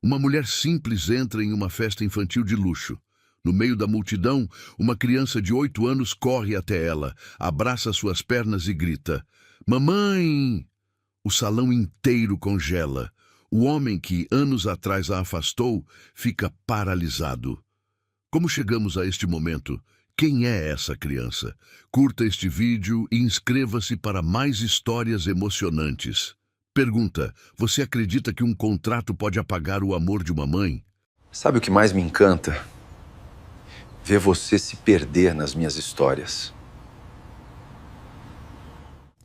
Uma mulher simples entra em uma festa infantil de luxo. No meio da multidão, uma criança de 8 anos corre até ela, abraça suas pernas e grita: "Mamãe!" O salão inteiro congela. O homem que anos atrás a afastou fica paralisado. Como chegamos a este momento? Quem é essa criança? Curta este vídeo e inscreva-se para mais histórias emocionantes. Pergunta: você acredita que um contrato pode apagar o amor de uma mãe? Sabe o que mais me encanta? Ver você se perder nas minhas histórias.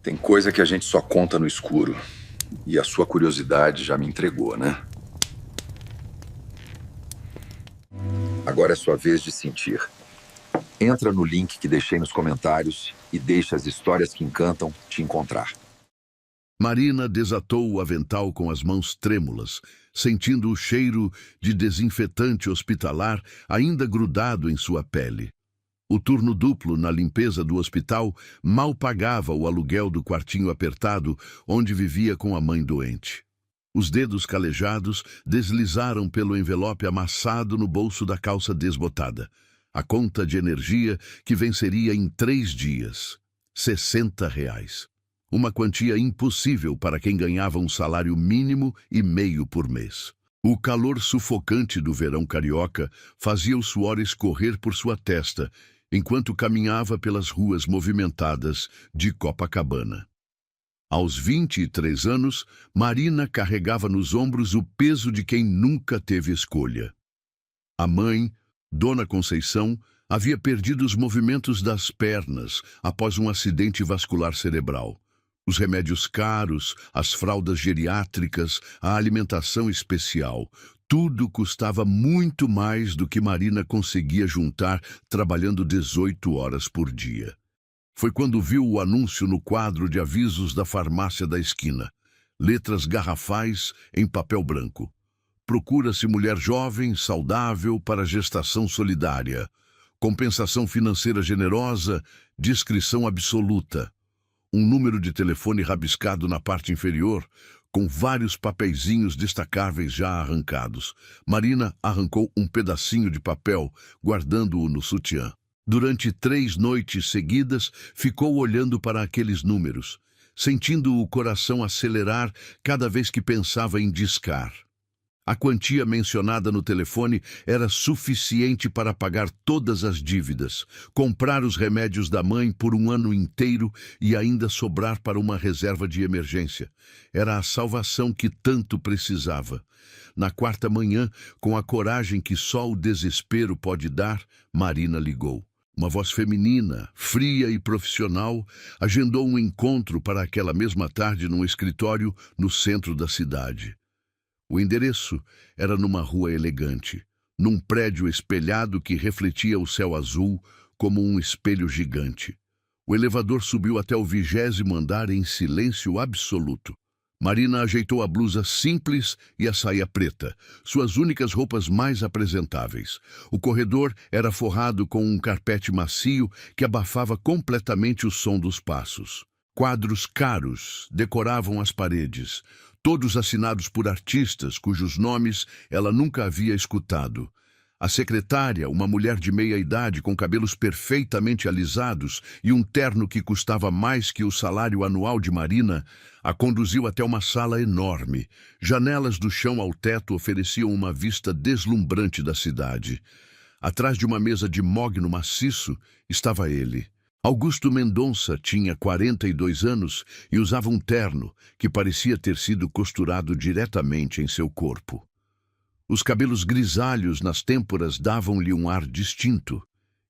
Tem coisa que a gente só conta no escuro. E a sua curiosidade já me entregou, né? Agora é sua vez de sentir. Entra no link que deixei nos comentários e deixa as histórias que encantam te encontrar. Marina desatou o avental com as mãos trêmulas, sentindo o cheiro de desinfetante hospitalar ainda grudado em sua pele. O turno duplo na limpeza do hospital mal pagava o aluguel do quartinho apertado onde vivia com a mãe doente. Os dedos calejados deslizaram pelo envelope amassado no bolso da calça desbotada. A conta de energia que venceria em 3 dias. R$ 60. Uma quantia impossível para quem ganhava um salário mínimo e meio por mês. O calor sufocante do verão carioca fazia o suor escorrer por sua testa, enquanto caminhava pelas ruas movimentadas de Copacabana. Aos 23 anos, Marina carregava nos ombros o peso de quem nunca teve escolha. A mãe, Dona Conceição, havia perdido os movimentos das pernas após um acidente vascular cerebral. Os remédios caros, as fraldas geriátricas, a alimentação especial, tudo custava muito mais do que Marina conseguia juntar trabalhando 18 horas por dia. Foi quando viu o anúncio no quadro de avisos da farmácia da esquina. Letras garrafais em papel branco. Procura-se mulher jovem, saudável para gestação solidária. Compensação financeira generosa, discrição absoluta. Um número de telefone rabiscado na parte inferior, com vários papeizinhos destacáveis já arrancados. Marina arrancou um pedacinho de papel, guardando-o no sutiã. Durante 3 noites seguidas, ficou olhando para aqueles números, sentindo o coração acelerar cada vez que pensava em discar. A quantia mencionada no telefone era suficiente para pagar todas as dívidas, comprar os remédios da mãe por um ano inteiro e ainda sobrar para uma reserva de emergência. Era a salvação que tanto precisava. Na 4ª manhã, com a coragem que só o desespero pode dar, Marina ligou. Uma voz feminina, fria e profissional, agendou um encontro para aquela mesma tarde num escritório no centro da cidade. O endereço era numa rua elegante, num prédio espelhado que refletia o céu azul como um espelho gigante. O elevador subiu até o 20º andar em silêncio absoluto. Marina ajeitou a blusa simples e a saia preta, suas únicas roupas mais apresentáveis. O corredor era forrado com um carpete macio que abafava completamente o som dos passos. Quadros caros decoravam as paredes, todos assinados por artistas cujos nomes ela nunca havia escutado. A secretária, uma mulher de meia idade com cabelos perfeitamente alisados e um terno que custava mais que o salário anual de Marina, a conduziu até uma sala enorme. Janelas do chão ao teto ofereciam uma vista deslumbrante da cidade. Atrás de uma mesa de mogno maciço estava ele. Augusto Mendonça tinha 42 anos e usava um terno que parecia ter sido costurado diretamente em seu corpo. Os cabelos grisalhos nas têmporas davam-lhe um ar distinto,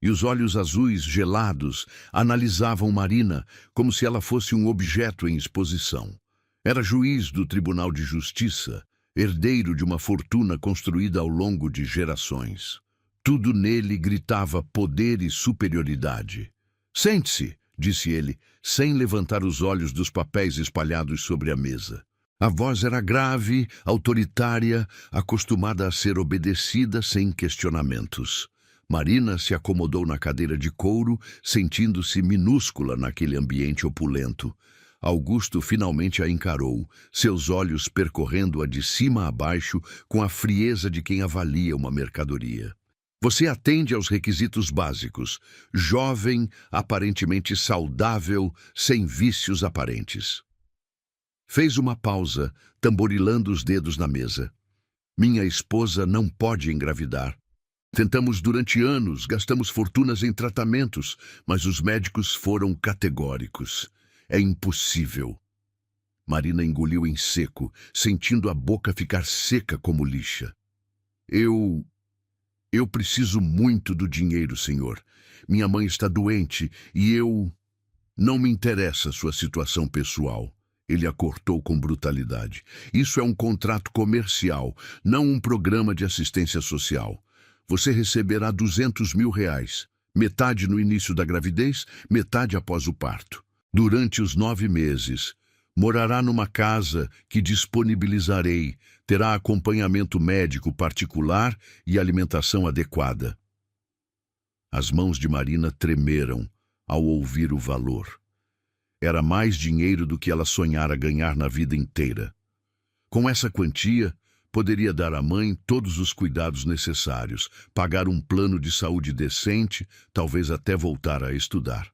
e os olhos azuis gelados analisavam Marina como se ela fosse um objeto em exposição. Era juiz do Tribunal de Justiça, herdeiro de uma fortuna construída ao longo de gerações. Tudo nele gritava poder e superioridade. "Sente-se", disse ele, sem levantar os olhos dos papéis espalhados sobre a mesa. A voz era grave, autoritária, acostumada a ser obedecida sem questionamentos. Marina se acomodou na cadeira de couro, sentindo-se minúscula naquele ambiente opulento. Augusto finalmente a encarou, seus olhos percorrendo-a de cima a baixo com a frieza de quem avalia uma mercadoria. Você atende aos requisitos básicos, jovem, aparentemente saudável, sem vícios aparentes. Fez uma pausa, tamborilando os dedos na mesa. Minha esposa não pode engravidar. Tentamos durante anos, gastamos fortunas em tratamentos, mas os médicos foram categóricos. É impossível. Marina engoliu em seco, sentindo a boca ficar seca como lixa. Eu preciso muito do dinheiro, senhor. Minha mãe está doente e eu... Não me interessa sua situação pessoal. Ele a cortou com brutalidade. Isso é um contrato comercial, não um programa de assistência social. Você receberá R$ 200.000, metade no início da gravidez, metade após o parto. Durante os 9 meses, morará numa casa que disponibilizarei, terá acompanhamento médico particular e alimentação adequada. As mãos de Marina tremeram ao ouvir o valor. Era mais dinheiro do que ela sonhara ganhar na vida inteira. Com essa quantia, poderia dar à mãe todos os cuidados necessários, pagar um plano de saúde decente, talvez até voltar a estudar.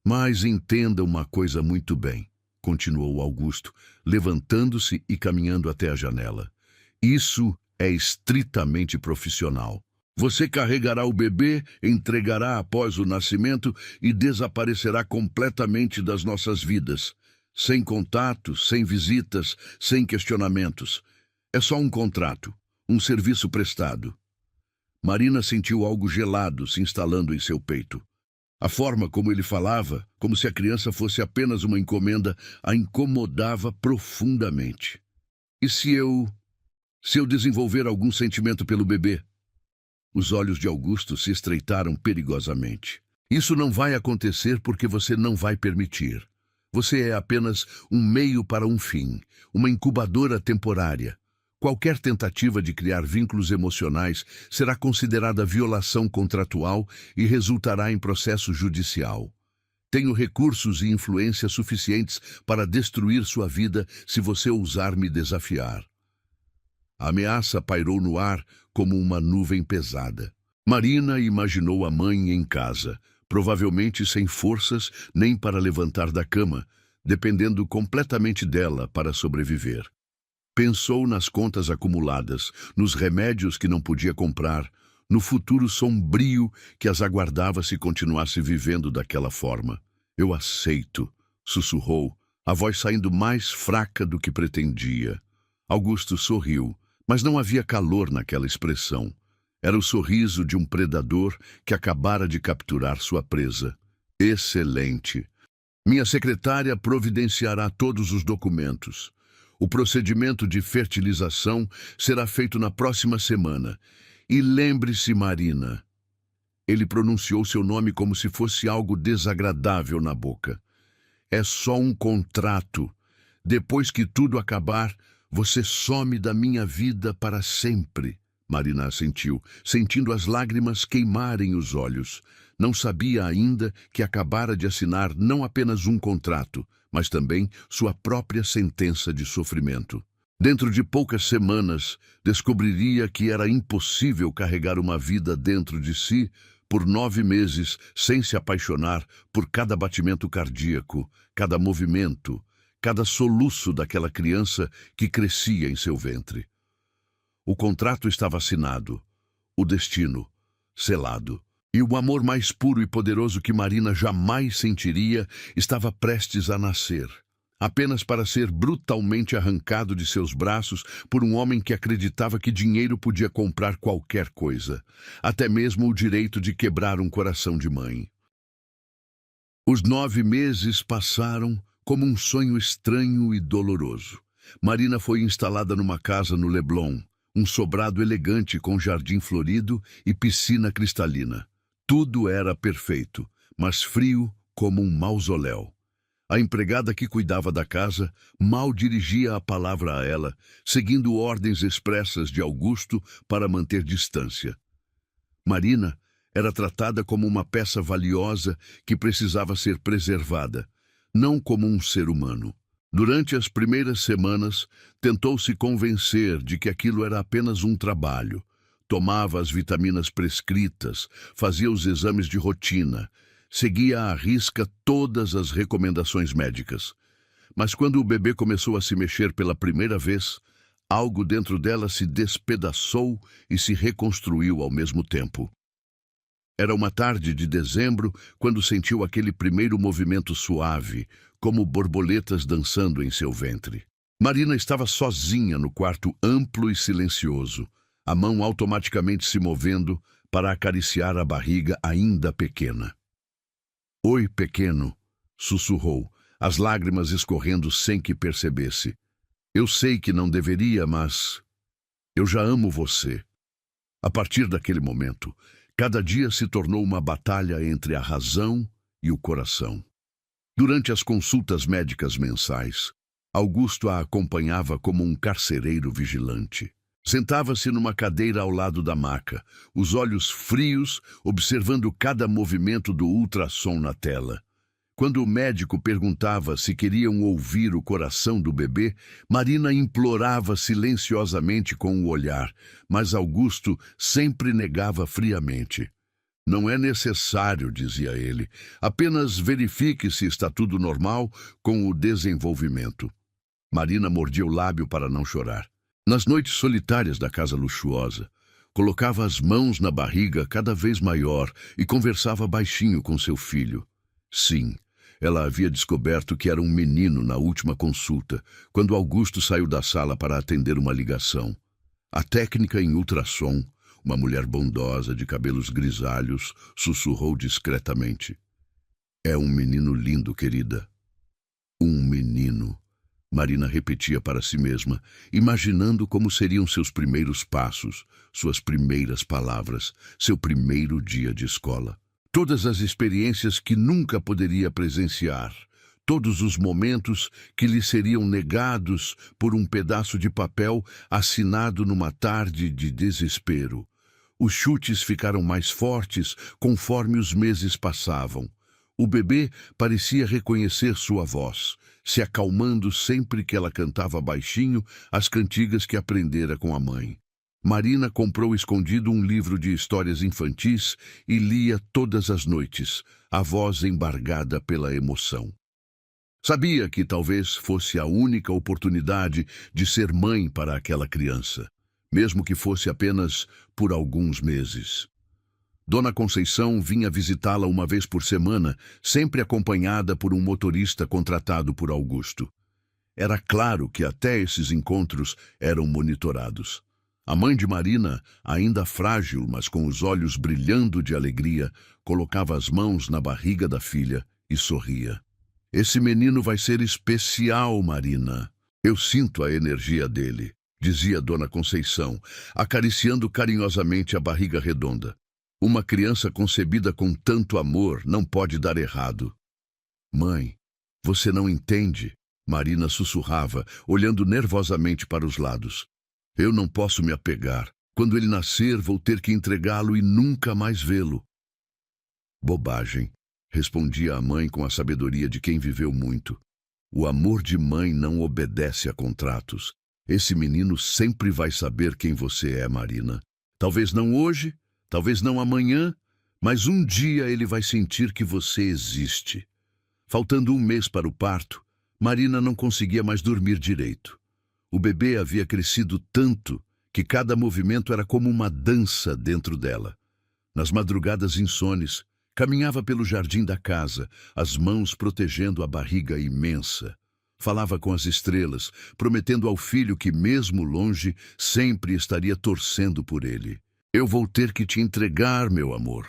Mas entenda uma coisa muito bem, continuou Augusto, levantando-se e caminhando até a janela. Isso é estritamente profissional. Você carregará o bebê, entregará após o nascimento e desaparecerá completamente das nossas vidas. Sem contato, sem visitas, sem questionamentos. É só um contrato, um serviço prestado. Marina sentiu algo gelado se instalando em seu peito. A forma como ele falava, como se a criança fosse apenas uma encomenda, a incomodava profundamente. E se eu desenvolver algum sentimento pelo bebê? Os olhos de Augusto se estreitaram perigosamente. Isso não vai acontecer porque você não vai permitir. Você é apenas um meio para um fim, uma incubadora temporária. Qualquer tentativa de criar vínculos emocionais será considerada violação contratual e resultará em processo judicial. Tenho recursos e influência suficientes para destruir sua vida se você ousar me desafiar. A ameaça pairou no ar como uma nuvem pesada. Marina imaginou a mãe em casa, provavelmente sem forças nem para levantar da cama, dependendo completamente dela para sobreviver. Pensou nas contas acumuladas, nos remédios que não podia comprar, no futuro sombrio que as aguardava se continuasse vivendo daquela forma. Eu aceito, sussurrou, a voz saindo mais fraca do que pretendia. Augusto sorriu, mas não havia calor naquela expressão. Era o sorriso de um predador que acabara de capturar sua presa. Excelente. Minha secretária providenciará todos os documentos. O procedimento de fertilização será feito na próxima semana. E lembre-se, Marina. Ele pronunciou seu nome como se fosse algo desagradável na boca. É só um contrato. Depois que tudo acabar, você some da minha vida para sempre. Marina assentiu, sentindo as lágrimas queimarem os olhos. Não sabia ainda que acabara de assinar não apenas um contrato, mas também sua própria sentença de sofrimento. Dentro de poucas semanas, descobriria que era impossível carregar uma vida dentro de si por 9 meses sem se apaixonar por cada batimento cardíaco, cada movimento, cada soluço daquela criança que crescia em seu ventre. O contrato estava assinado, o destino selado. E o amor mais puro e poderoso que Marina jamais sentiria estava prestes a nascer, apenas para ser brutalmente arrancado de seus braços por um homem que acreditava que dinheiro podia comprar qualquer coisa, até mesmo o direito de quebrar um coração de mãe. Os 9 meses passaram como um sonho estranho e doloroso. Marina foi instalada numa casa no Leblon, um sobrado elegante com jardim florido e piscina cristalina. Tudo era perfeito, mas frio como um mausoléu. A empregada que cuidava da casa mal dirigia a palavra a ela, seguindo ordens expressas de Augusto para manter distância. Marina era tratada como uma peça valiosa que precisava ser preservada. não como um ser humano. Durante as primeiras semanas, tentou se convencer de que aquilo era apenas um trabalho. Tomava as vitaminas prescritas, fazia os exames de rotina, seguia à risca todas as recomendações médicas. Mas quando o bebê começou a se mexer pela primeira vez, algo dentro dela se despedaçou e se reconstruiu ao mesmo tempo. Era uma tarde de dezembro quando sentiu aquele primeiro movimento suave, como borboletas dançando em seu ventre. Marina estava sozinha no quarto amplo e silencioso, a mão automaticamente se movendo para acariciar a barriga ainda pequena. "Oi, pequeno", sussurrou, as lágrimas escorrendo sem que percebesse. "Eu sei que não deveria, mas eu já amo você." A partir daquele momento, cada dia se tornou uma batalha entre a razão e o coração. Durante as consultas médicas mensais, Augusto a acompanhava como um carcereiro vigilante. Sentava-se numa cadeira ao lado da maca, os olhos frios, observando cada movimento do ultrassom na tela. Quando o médico perguntava se queriam ouvir o coração do bebê, Marina implorava silenciosamente com o olhar, mas Augusto sempre negava friamente. "Não é necessário", dizia ele. "Apenas verifique se está tudo normal com o desenvolvimento." Marina mordia o lábio para não chorar. Nas noites solitárias da casa luxuosa, colocava as mãos na barriga cada vez maior e conversava baixinho com seu filho. Sim, ela havia descoberto que era um menino na última consulta, quando Augusto saiu da sala para atender uma ligação. A técnica em ultrassom, uma mulher bondosa de cabelos grisalhos, sussurrou discretamente: "É um menino lindo, querida." Um menino. Marina repetia para si mesma, imaginando como seriam seus primeiros passos, suas primeiras palavras, seu primeiro dia de escola. Todas as experiências que nunca poderia presenciar, todos os momentos que lhe seriam negados por um pedaço de papel assinado numa tarde de desespero. Os chutes ficaram mais fortes conforme os meses passavam. O bebê parecia reconhecer sua voz, se acalmando sempre que ela cantava baixinho as cantigas que aprendera com a mãe. Marina comprou escondido um livro de histórias infantis e lia todas as noites, a voz embargada pela emoção. Sabia que talvez fosse a única oportunidade de ser mãe para aquela criança, mesmo que fosse apenas por alguns meses. Dona Conceição vinha visitá-la uma vez por semana, sempre acompanhada por um motorista contratado por Augusto. Era claro que até esses encontros eram monitorados. A mãe de Marina, ainda frágil, mas com os olhos brilhando de alegria, colocava as mãos na barriga da filha e sorria. "Esse menino vai ser especial, Marina. Eu sinto a energia dele", dizia Dona Conceição, acariciando carinhosamente a barriga redonda. "Uma criança concebida com tanto amor não pode dar errado." "Mãe, você não entende", Marina sussurrava, olhando nervosamente para os lados. "Eu não posso me apegar. Quando ele nascer, vou ter que entregá-lo e nunca mais vê-lo." "Bobagem", respondia a mãe com a sabedoria de quem viveu muito. "O amor de mãe não obedece a contratos. Esse menino sempre vai saber quem você é, Marina. Talvez não hoje, talvez não amanhã, mas um dia ele vai sentir que você existe." Faltando um mês para o parto, Marina não conseguia mais dormir direito. O bebê havia crescido tanto que cada movimento era como uma dança dentro dela. Nas madrugadas insones, caminhava pelo jardim da casa, as mãos protegendo a barriga imensa. Falava com as estrelas, prometendo ao filho que, mesmo longe, sempre estaria torcendo por ele. "Eu vou ter que te entregar, meu amor."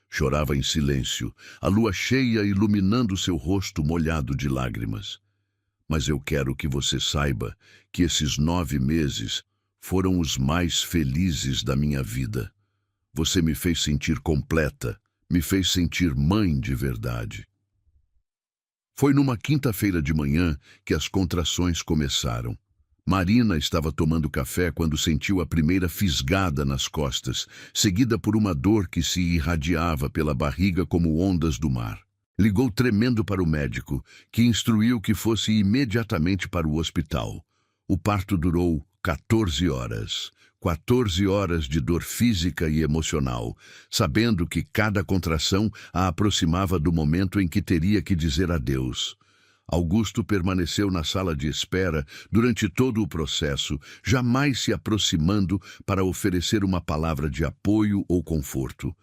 Chorava em silêncio, a lua cheia iluminando seu rosto molhado de lágrimas. "Mas eu quero que você saiba que esses 9 meses foram os mais felizes da minha vida. Você me fez sentir completa, me fez sentir mãe de verdade." Foi numa quinta-feira de manhã que as contrações começaram. Marina estava tomando café quando sentiu a primeira fisgada nas costas, seguida por uma dor que se irradiava pela barriga como ondas do mar. Ligou tremendo para o médico, que instruiu que fosse imediatamente para o hospital. O parto durou 14 horas. 14 horas de dor física e emocional, sabendo que cada contração a aproximava do momento em que teria que dizer adeus. Augusto permaneceu na sala de espera durante todo o processo, jamais se aproximando para oferecer uma palavra de apoio ou conforto.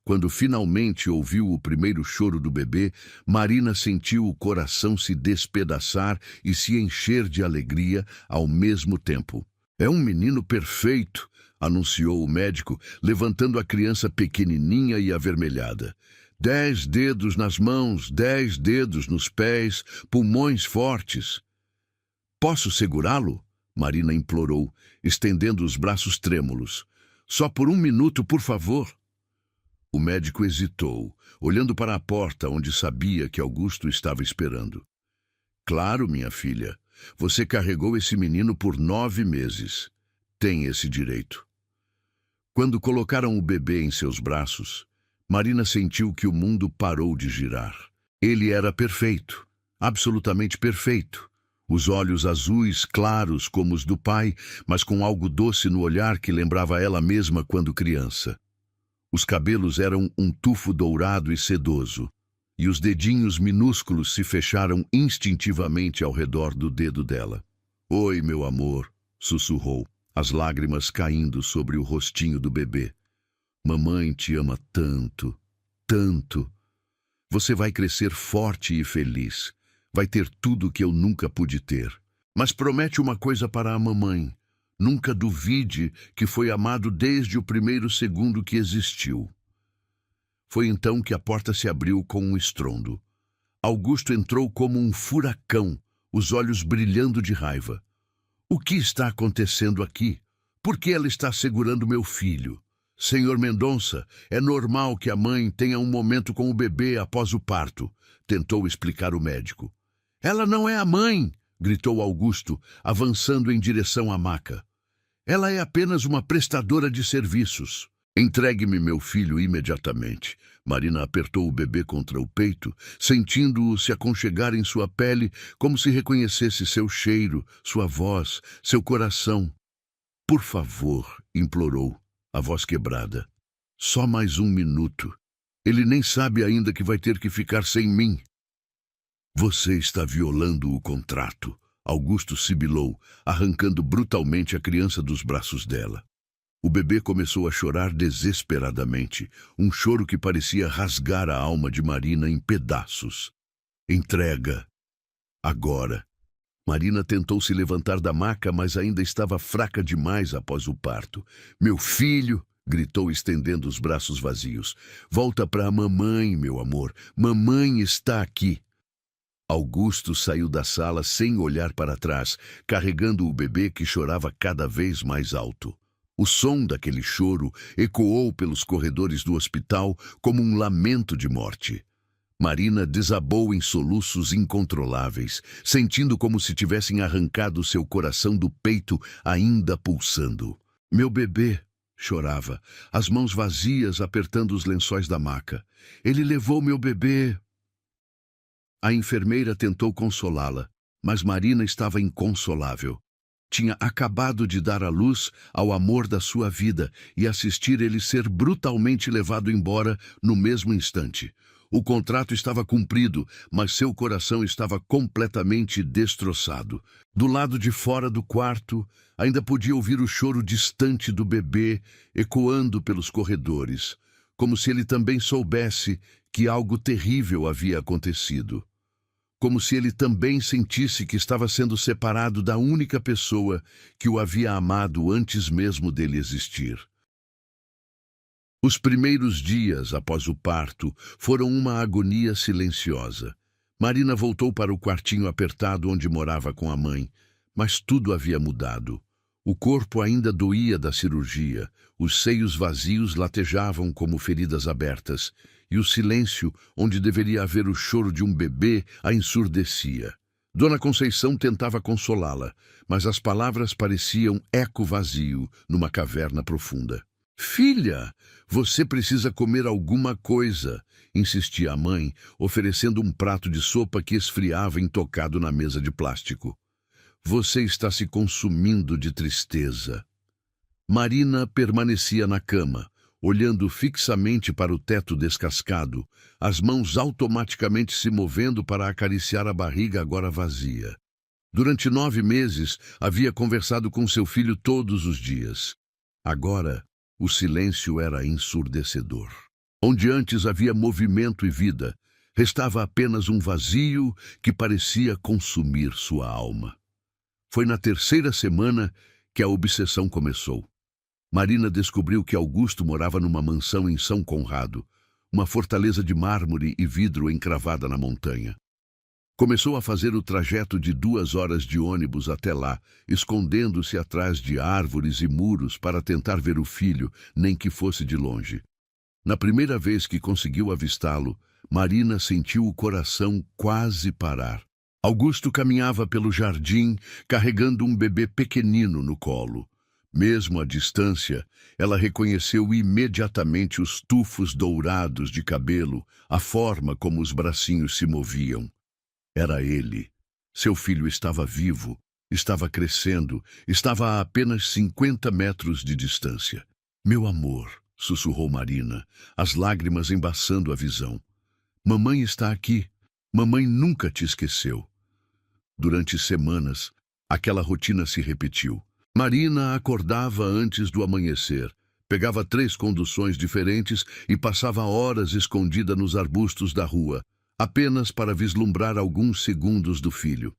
Quando finalmente ouviu o primeiro choro do bebê, Marina sentiu o coração se despedaçar e se encher de alegria ao mesmo tempo. "É um menino perfeito", anunciou o médico, levantando a criança pequenininha e avermelhada. 10 dedos nas mãos, 10 dedos nos pés, pulmões fortes. "Posso segurá-lo?", Marina implorou, estendendo os braços trêmulos. "Só por 1 minuto, por favor." O médico hesitou, olhando para a porta onde sabia que Augusto estava esperando. "Claro, minha filha. Você carregou esse menino por 9 meses. Tem esse direito." Quando colocaram o bebê em seus braços, Marina sentiu que o mundo parou de girar. Ele era perfeito, absolutamente perfeito. Os olhos azuis, claros como os do pai, mas com algo doce no olhar que lembrava ela mesma quando criança. Os cabelos eram um tufo dourado e sedoso, e os dedinhos minúsculos se fecharam instintivamente ao redor do dedo dela. "Oi, meu amor", sussurrou, as lágrimas caindo sobre o rostinho do bebê. "Mamãe te ama tanto, tanto. Você vai crescer forte e feliz. Vai ter tudo que eu nunca pude ter. Mas promete uma coisa para a mamãe. Nunca duvide que foi amado desde o primeiro segundo que existiu." Foi então que a porta se abriu com um estrondo. Augusto entrou como um furacão, os olhos brilhando de raiva. "O que está acontecendo aqui? Por que ela está segurando meu filho? Senhor Mendonça, é normal que a mãe tenha um momento com o bebê após o parto", tentou explicar o médico. "Ela não é a mãe", gritou Augusto, avançando em direção à maca. "Ela é apenas uma prestadora de serviços." "Entregue-me meu filho imediatamente." Marina apertou o bebê contra o peito, sentindo-o se aconchegar em sua pele, como se reconhecesse seu cheiro, sua voz, seu coração. "Por favor", implorou, a voz quebrada. "Só mais 1 minuto. Ele nem sabe ainda que vai ter que ficar sem mim." "Você está violando o contrato", Augusto sibilou, arrancando brutalmente a criança dos braços dela. O bebê começou a chorar desesperadamente, um choro que parecia rasgar a alma de Marina em pedaços. "Entrega. Agora." Marina tentou se levantar da maca, mas ainda estava fraca demais após o parto. "Meu filho", gritou, estendendo os braços vazios. "Volta para a mamãe, meu amor. Mamãe está aqui." Augusto saiu da sala sem olhar para trás, carregando o bebê que chorava cada vez mais alto. O som daquele choro ecoou pelos corredores do hospital como um lamento de morte. Marina desabou em soluços incontroláveis, sentindo como se tivessem arrancado seu coração do peito, ainda pulsando. "Meu bebê", chorava, as mãos vazias apertando os lençóis da maca. "Ele levou meu bebê." A enfermeira tentou consolá-la, mas Marina estava inconsolável. Tinha acabado de dar à luz ao amor da sua vida e assistir ele ser brutalmente levado embora no mesmo instante. O contrato estava cumprido, mas seu coração estava completamente destroçado. Do lado de fora do quarto, ainda podia ouvir o choro distante do bebê ecoando pelos corredores, como se ele também soubesse que algo terrível havia acontecido. Como se ele também sentisse que estava sendo separado da única pessoa que o havia amado antes mesmo dele existir. Os primeiros dias após o parto foram uma agonia silenciosa. Marina voltou para o quartinho apertado onde morava com a mãe, mas tudo havia mudado. O corpo ainda doía da cirurgia, os seios vazios latejavam como feridas abertas, e o silêncio, onde deveria haver o choro de um bebê, a ensurdecia. Dona Conceição tentava consolá-la, mas as palavras pareciam eco vazio numa caverna profunda. Filha, você precisa comer alguma coisa, insistia a mãe, oferecendo um prato de sopa que esfriava intocado na mesa de plástico. Você está se consumindo de tristeza. Marina permanecia na cama, olhando fixamente para o teto descascado, as mãos automaticamente se movendo para acariciar a barriga agora vazia. Durante 9 meses, havia conversado com seu filho todos os dias. Agora, o silêncio era ensurdecedor. Onde antes havia movimento e vida, restava apenas um vazio que parecia consumir sua alma. Foi na 3ª semana que a obsessão começou. Marina descobriu que Augusto morava numa mansão em São Conrado, uma fortaleza de mármore e vidro encravada na montanha. Começou a fazer o trajeto de 2 horas de ônibus até lá, escondendo-se atrás de árvores e muros para tentar ver o filho, nem que fosse de longe. Na primeira vez que conseguiu avistá-lo, Marina sentiu o coração quase parar. Augusto caminhava pelo jardim, carregando um bebê pequenino no colo. Mesmo à distância, ela reconheceu imediatamente os tufos dourados de cabelo, a forma como os bracinhos se moviam. Era ele. Seu filho estava vivo, estava crescendo, estava a apenas 50 metros de distância. Meu amor, sussurrou Marina, as lágrimas embaçando a visão. Mamãe está aqui. Mamãe nunca te esqueceu. Durante semanas, aquela rotina se repetiu. Marina acordava antes do amanhecer, pegava 3 conduções diferentes e passava horas escondida nos arbustos da rua, apenas para vislumbrar alguns segundos do filho.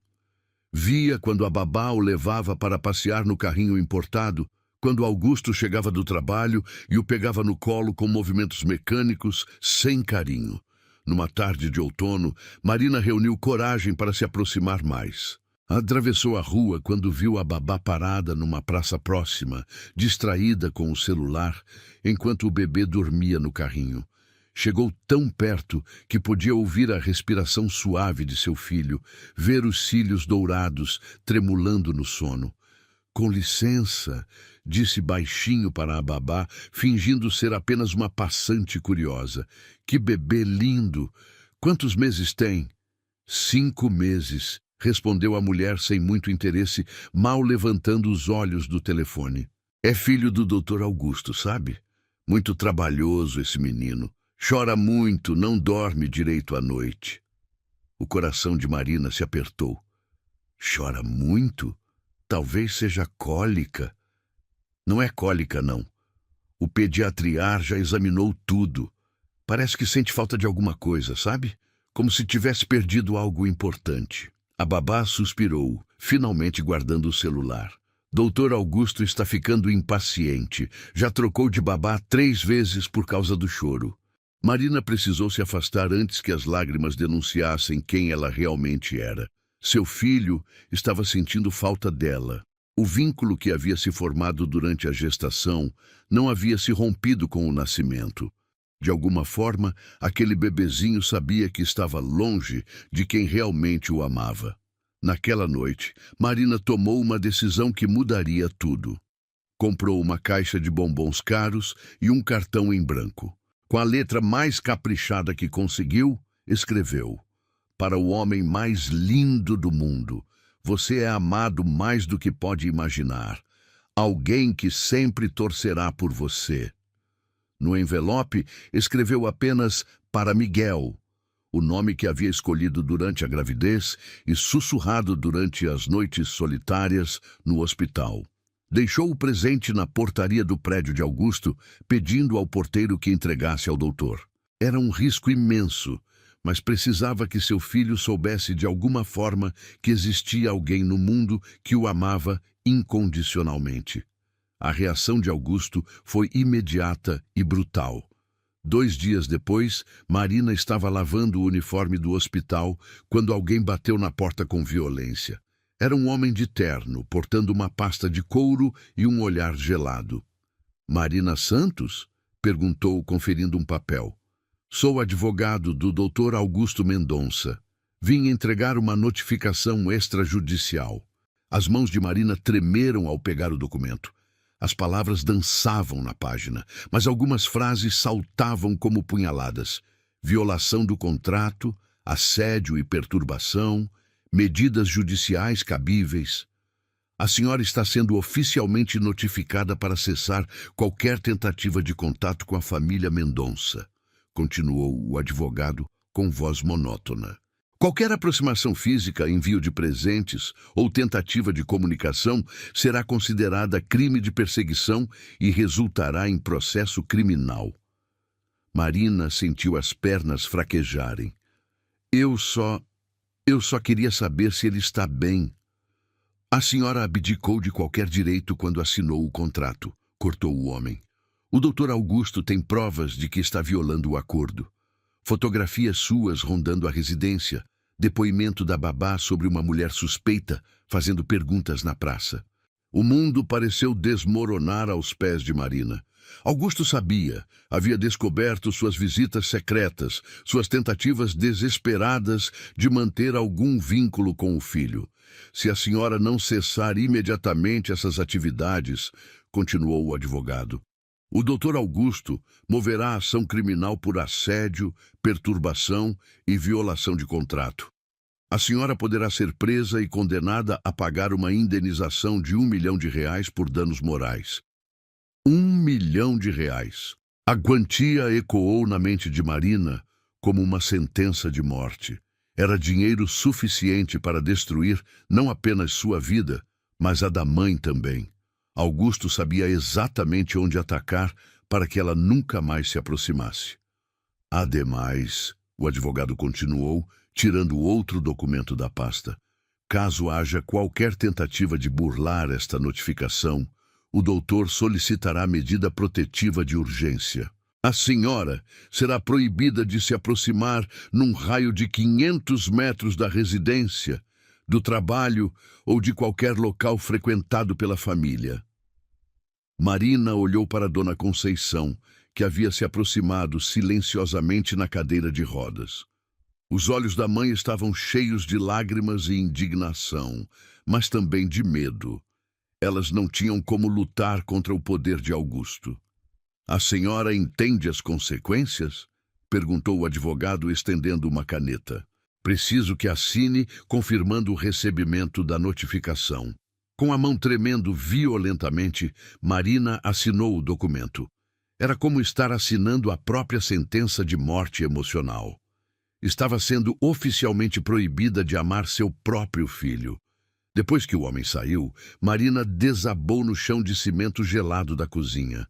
Via quando a babá o levava para passear no carrinho importado, quando Augusto chegava do trabalho e o pegava no colo com movimentos mecânicos, sem carinho. Numa tarde de outono, Marina reuniu coragem para se aproximar mais. Atravessou a rua quando viu a babá parada numa praça próxima, distraída com o celular, enquanto o bebê dormia no carrinho. Chegou tão perto que podia ouvir a respiração suave de seu filho, ver os cílios dourados tremulando no sono. Com licença, disse baixinho para a babá, fingindo ser apenas uma passante curiosa. Que bebê lindo! Quantos meses tem? 5 meses, respondeu a mulher sem muito interesse, mal levantando os olhos do telefone. É filho do Dr. Augusto, sabe? Muito trabalhoso esse menino. Chora muito, não dorme direito à noite. O coração de Marina se apertou. Chora muito? Talvez seja cólica. Não é cólica, não. O pediatriar já examinou tudo. Parece que sente falta de alguma coisa, sabe? Como se tivesse perdido algo importante. A babá suspirou, finalmente guardando o celular. Doutor Augusto está ficando impaciente. Já trocou de babá 3 vezes por causa do choro. Marina precisou se afastar antes que as lágrimas denunciassem quem ela realmente era. Seu filho estava sentindo falta dela. O vínculo que havia se formado durante a gestação não havia se rompido com o nascimento. De alguma forma, aquele bebezinho sabia que estava longe de quem realmente o amava. Naquela noite, Marina tomou uma decisão que mudaria tudo. Comprou uma caixa de bombons caros e um cartão em branco. Com a letra mais caprichada que conseguiu, escreveu: para o homem mais lindo do mundo, você é amado mais do que pode imaginar. Alguém que sempre torcerá por você. No envelope, escreveu apenas para Miguel, o nome que havia escolhido durante a gravidez e sussurrado durante as noites solitárias no hospital. Deixou o presente na portaria do prédio de Augusto, pedindo ao porteiro que entregasse ao doutor. Era um risco imenso, mas precisava que seu filho soubesse de alguma forma que existia alguém no mundo que o amava incondicionalmente. A reação de Augusto foi imediata e brutal. 2 dias depois, Marina estava lavando o uniforme do hospital quando alguém bateu na porta com violência. Era um homem de terno, portando uma pasta de couro e um olhar gelado. Marina Santos? Perguntou, conferindo um papel. Sou advogado do Dr. Augusto Mendonça. Vim entregar uma notificação extrajudicial. As mãos de Marina tremeram ao pegar o documento. As palavras dançavam na página, mas algumas frases saltavam como punhaladas. Violação do contrato, assédio e perturbação, medidas judiciais cabíveis. A senhora está sendo oficialmente notificada para cessar qualquer tentativa de contato com a família Mendonça, continuou o advogado com voz monótona. Qualquer aproximação física, envio de presentes ou tentativa de comunicação será considerada crime de perseguição e resultará em processo criminal. Marina sentiu as pernas fraquejarem. Eu só queria saber se ele está bem. A senhora abdicou de qualquer direito quando assinou o contrato, cortou o homem. O doutor Augusto tem provas de que está violando o acordo. Fotografias suas rondando a residência, depoimento da babá sobre uma mulher suspeita fazendo perguntas na praça. O mundo pareceu desmoronar aos pés de Marina. Augusto sabia, havia descoberto suas visitas secretas, suas tentativas desesperadas de manter algum vínculo com o filho. Se a senhora não cessar imediatamente essas atividades, continuou o advogado, o doutor Augusto moverá ação criminal por assédio, perturbação e violação de contrato. A senhora poderá ser presa e condenada a pagar uma indenização de R$1 milhão por danos morais. R$1 milhão. A quantia ecoou na mente de Marina como uma sentença de morte. Era dinheiro suficiente para destruir não apenas sua vida, mas a da mãe também. Augusto sabia exatamente onde atacar para que ela nunca mais se aproximasse. Ademais, o advogado continuou, tirando outro documento da pasta. Caso haja qualquer tentativa de burlar esta notificação, o doutor solicitará medida protetiva de urgência. A senhora será proibida de se aproximar num raio de 500 metros da residência, do trabalho ou de qualquer local frequentado pela família. Marina olhou para Dona Conceição, que havia se aproximado silenciosamente na cadeira de rodas. Os olhos da mãe estavam cheios de lágrimas e indignação, mas também de medo. Elas não tinham como lutar contra o poder de Augusto. A senhora entende as consequências? Perguntou o advogado, estendendo uma caneta. Preciso que assine, confirmando o recebimento da notificação. Com a mão tremendo violentamente, Marina assinou o documento. Era como estar assinando a própria sentença de morte emocional. Estava sendo oficialmente proibida de amar seu próprio filho. Depois que o homem saiu, Marina desabou no chão de cimento gelado da cozinha.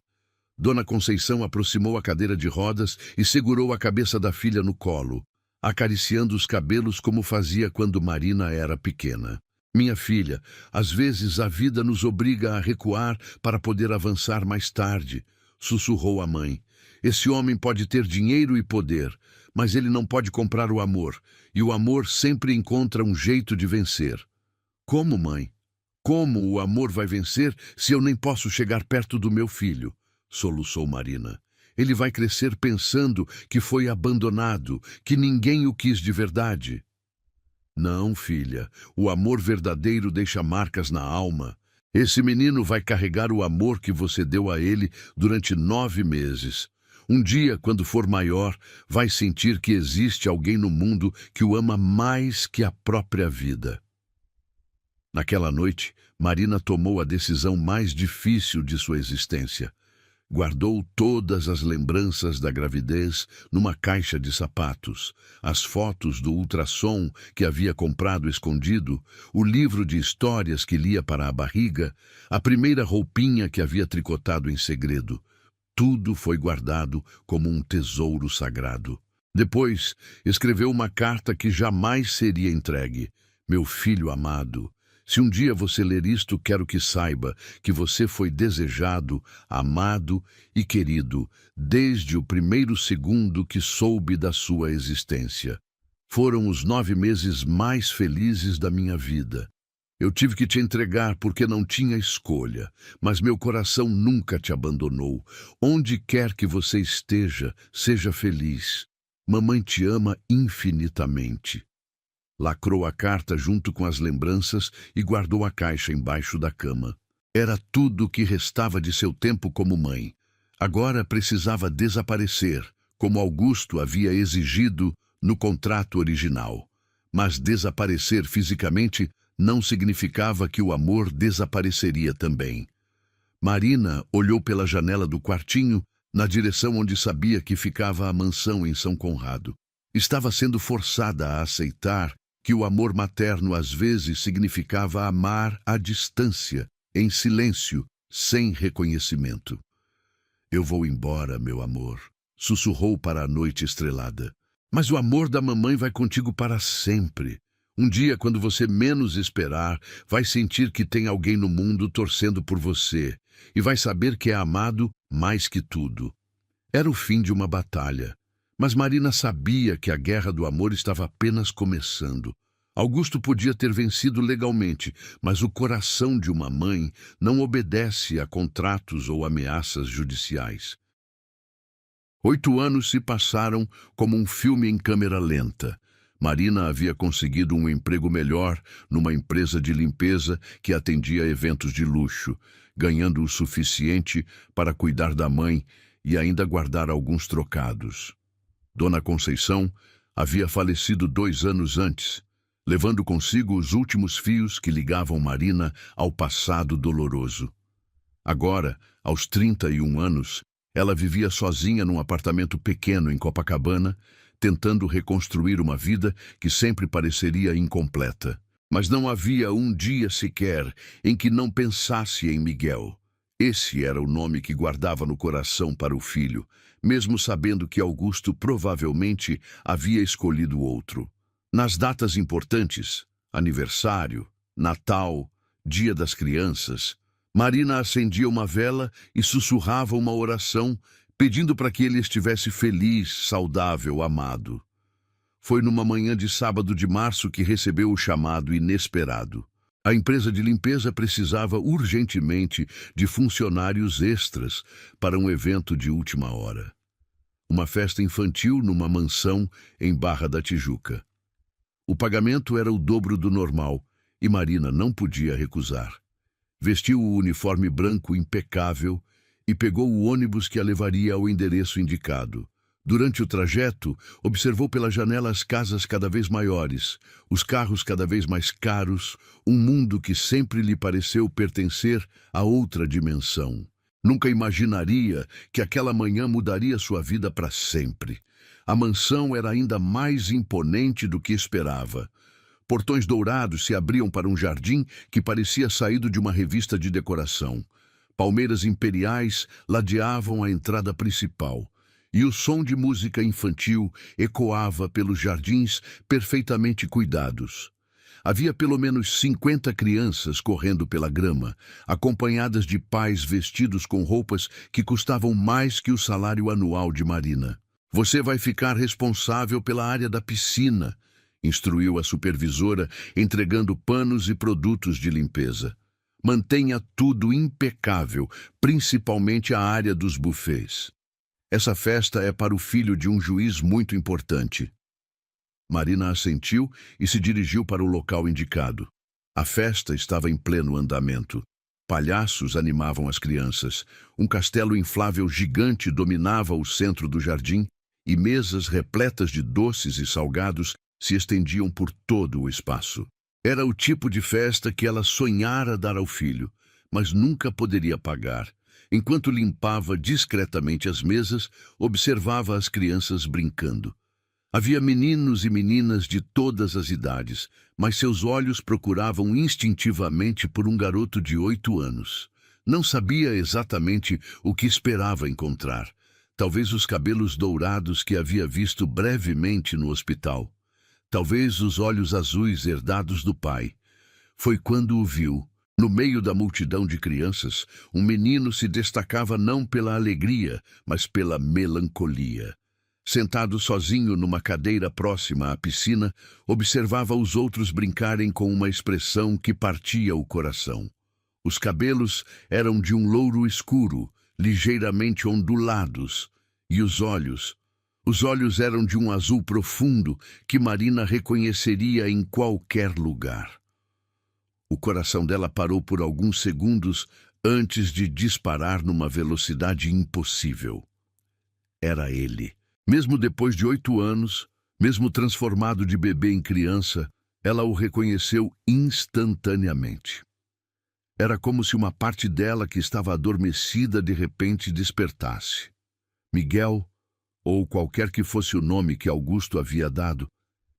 Dona Conceição aproximou a cadeira de rodas e segurou a cabeça da filha no colo, acariciando os cabelos como fazia quando Marina era pequena. Minha filha, às vezes a vida nos obriga a recuar para poder avançar mais tarde, sussurrou a mãe. Esse homem pode ter dinheiro e poder, mas ele não pode comprar o amor, e o amor sempre encontra um jeito de vencer. Como, mãe? Como o amor vai vencer se eu nem posso chegar perto do meu filho? Soluçou Marina. Ele vai crescer pensando que foi abandonado, que ninguém o quis de verdade. Não, filha, o amor verdadeiro deixa marcas na alma. Esse menino vai carregar o amor que você deu a ele durante 9 meses. Um dia, quando for maior, vai sentir que existe alguém no mundo que o ama mais que a própria vida. Naquela noite, Marina tomou a decisão mais difícil de sua existência. Guardou todas as lembranças da gravidez numa caixa de sapatos, as fotos do ultrassom que havia comprado escondido, o livro de histórias que lia para a barriga, a primeira roupinha que havia tricotado em segredo. Tudo foi guardado como um tesouro sagrado. Depois, escreveu uma carta que jamais seria entregue. Meu filho amado, se um dia você ler isto, quero que saiba que você foi desejado, amado e querido desde o primeiro segundo que soube da sua existência. Foram os 9 meses mais felizes da minha vida. Eu tive que te entregar porque não tinha escolha, mas meu coração nunca te abandonou. Onde quer que você esteja, seja feliz. Mamãe te ama infinitamente. Lacrou a carta junto com as lembranças e guardou a caixa embaixo da cama. Era tudo o que restava de seu tempo como mãe. Agora precisava desaparecer, como Augusto havia exigido no contrato original. Mas desaparecer fisicamente não significava que o amor desapareceria também. Marina olhou pela janela do quartinho, na direção onde sabia que ficava a mansão em São Conrado. Estava sendo forçada a aceitar que o amor materno às vezes significava amar à distância, em silêncio, sem reconhecimento. Eu vou embora, meu amor, sussurrou para a noite estrelada. Mas o amor da mamãe vai contigo para sempre. Um dia, quando você menos esperar, vai sentir que tem alguém no mundo torcendo por você e vai saber que é amado mais que tudo. Era o fim de uma batalha, mas Marina sabia que a guerra do amor estava apenas começando. Augusto podia ter vencido legalmente, mas o coração de uma mãe não obedece a contratos ou ameaças judiciais. 8 anos se passaram como um filme em câmera lenta. Marina havia conseguido um emprego melhor numa empresa de limpeza que atendia eventos de luxo, ganhando o suficiente para cuidar da mãe e ainda guardar alguns trocados. Dona Conceição havia falecido 2 anos antes, levando consigo os últimos fios que ligavam Marina ao passado doloroso. Agora, aos 31 anos, ela vivia sozinha num apartamento pequeno em Copacabana, tentando reconstruir uma vida que sempre pareceria incompleta. Mas não havia um dia sequer em que não pensasse em Miguel. Esse era o nome que guardava no coração para o filho, mesmo sabendo que Augusto provavelmente havia escolhido outro. Nas datas importantes, aniversário, Natal, Dia das Crianças, Marina acendia uma vela e sussurrava uma oração, pedindo para que ele estivesse feliz, saudável, amado. Foi numa manhã de sábado de março que recebeu o chamado inesperado. A empresa de limpeza precisava urgentemente de funcionários extras para um evento de última hora. Uma festa infantil numa mansão em Barra da Tijuca. O pagamento era o dobro do normal e Marina não podia recusar. Vestiu o uniforme branco impecável e pegou o ônibus que a levaria ao endereço indicado. Durante o trajeto, observou pela janela as casas cada vez maiores, os carros cada vez mais caros, um mundo que sempre lhe pareceu pertencer a outra dimensão. Nunca imaginaria que aquela manhã mudaria sua vida para sempre. A mansão era ainda mais imponente do que esperava. Portões dourados se abriam para um jardim que parecia saído de uma revista de decoração. Palmeiras imperiais ladeavam a entrada principal, e o som de música infantil ecoava pelos jardins perfeitamente cuidados. Havia pelo menos 50 crianças correndo pela grama, acompanhadas de pais vestidos com roupas que custavam mais que o salário anual de Marina. Você vai ficar responsável pela área da piscina, instruiu a supervisora, entregando panos e produtos de limpeza. Mantenha tudo impecável, principalmente a área dos buffets. Essa festa é para o filho de um juiz muito importante. Marina assentiu e se dirigiu para o local indicado. A festa estava em pleno andamento. Palhaços animavam as crianças. Um castelo inflável gigante dominava o centro do jardim e mesas repletas de doces e salgados se estendiam por todo o espaço. Era o tipo de festa que ela sonhara dar ao filho, mas nunca poderia pagar. Enquanto limpava discretamente as mesas, observava as crianças brincando. Havia meninos e meninas de todas as idades, mas seus olhos procuravam instintivamente por um garoto de 8 anos. Não sabia exatamente o que esperava encontrar. Talvez os cabelos dourados que havia visto brevemente no hospital. Talvez os olhos azuis herdados do pai. Foi quando o viu. No meio da multidão de crianças, um menino se destacava não pela alegria, mas pela melancolia. Sentado sozinho numa cadeira próxima à piscina, observava os outros brincarem com uma expressão que partia o coração. Os cabelos eram de um louro escuro, ligeiramente ondulados, e os olhos eram de um azul profundo que Marina reconheceria em qualquer lugar. O coração dela parou por alguns segundos antes de disparar numa velocidade impossível. Era ele. Mesmo depois de 8 anos, mesmo transformado de bebê em criança, ela o reconheceu instantaneamente. Era como se uma parte dela que estava adormecida de repente despertasse. Miguel, ou qualquer que fosse o nome que Augusto havia dado,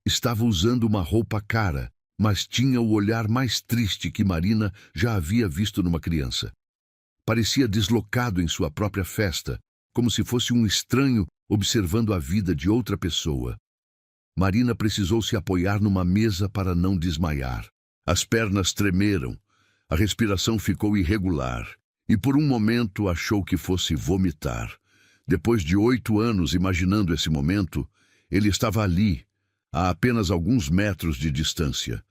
estava usando uma roupa cara, mas tinha o olhar mais triste que Marina já havia visto numa criança. Parecia deslocado em sua própria festa, como se fosse um estranho observando a vida de outra pessoa. Marina precisou se apoiar numa mesa para não desmaiar. As pernas tremeram, a respiração ficou irregular, e por um momento achou que fosse vomitar. Depois de 8 anos imaginando esse momento, ele estava ali, a apenas alguns metros de distância.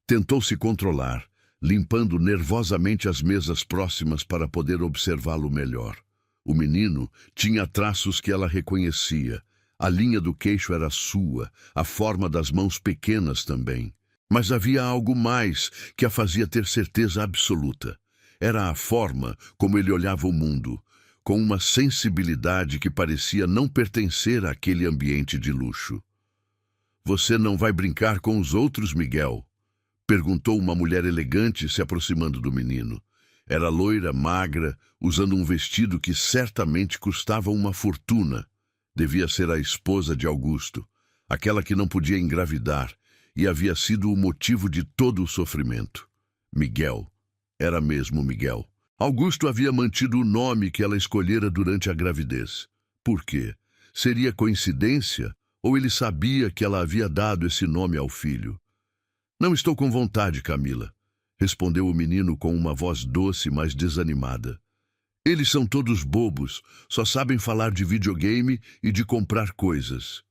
Tentou se controlar, limpando nervosamente as mesas próximas para poder observá-lo melhor. O menino tinha traços que ela reconhecia. A linha do queixo era sua, a forma das mãos pequenas também. Mas havia algo mais que a fazia ter certeza absoluta. Era a forma como ele olhava o mundo, com uma sensibilidade que parecia não pertencer àquele ambiente de luxo. "Você não vai brincar com os outros, Miguel?" perguntou uma mulher elegante se aproximando do menino. Era loira, magra, usando um vestido que certamente custava uma fortuna. Devia ser a esposa de Augusto, aquela que não podia engravidar, e havia sido o motivo de todo o sofrimento. Miguel. Era mesmo Miguel. Augusto havia mantido o nome que ela escolhera durante a gravidez. Por quê? Seria coincidência? Ou ele sabia que ela havia dado esse nome ao filho? "Não estou com vontade, Camila", respondeu o menino com uma voz doce, mas desanimada. "Eles são todos bobos, só sabem falar de videogame e de comprar coisas."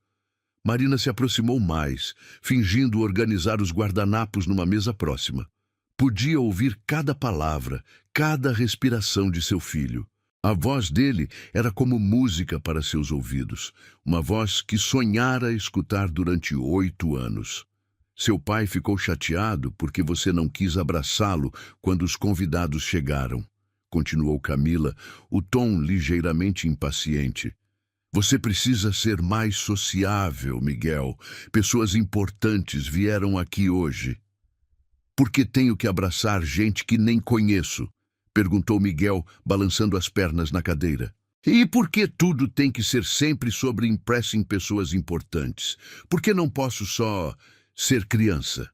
Marina se aproximou mais, fingindo organizar os guardanapos numa mesa próxima. Podia ouvir cada palavra, cada respiração de seu filho. A voz dele era como música para seus ouvidos, uma voz que sonhara escutar durante 8 anos. "Seu pai ficou chateado porque você não quis abraçá-lo quando os convidados chegaram", continuou Camila, o tom ligeiramente impaciente. "Você precisa ser mais sociável, Miguel. Pessoas importantes vieram aqui hoje." "Por que tenho que abraçar gente que nem conheço?" perguntou Miguel, balançando as pernas na cadeira. "E por que tudo tem que ser sempre sobre impressing pessoas importantes? Por que não posso só ser criança?"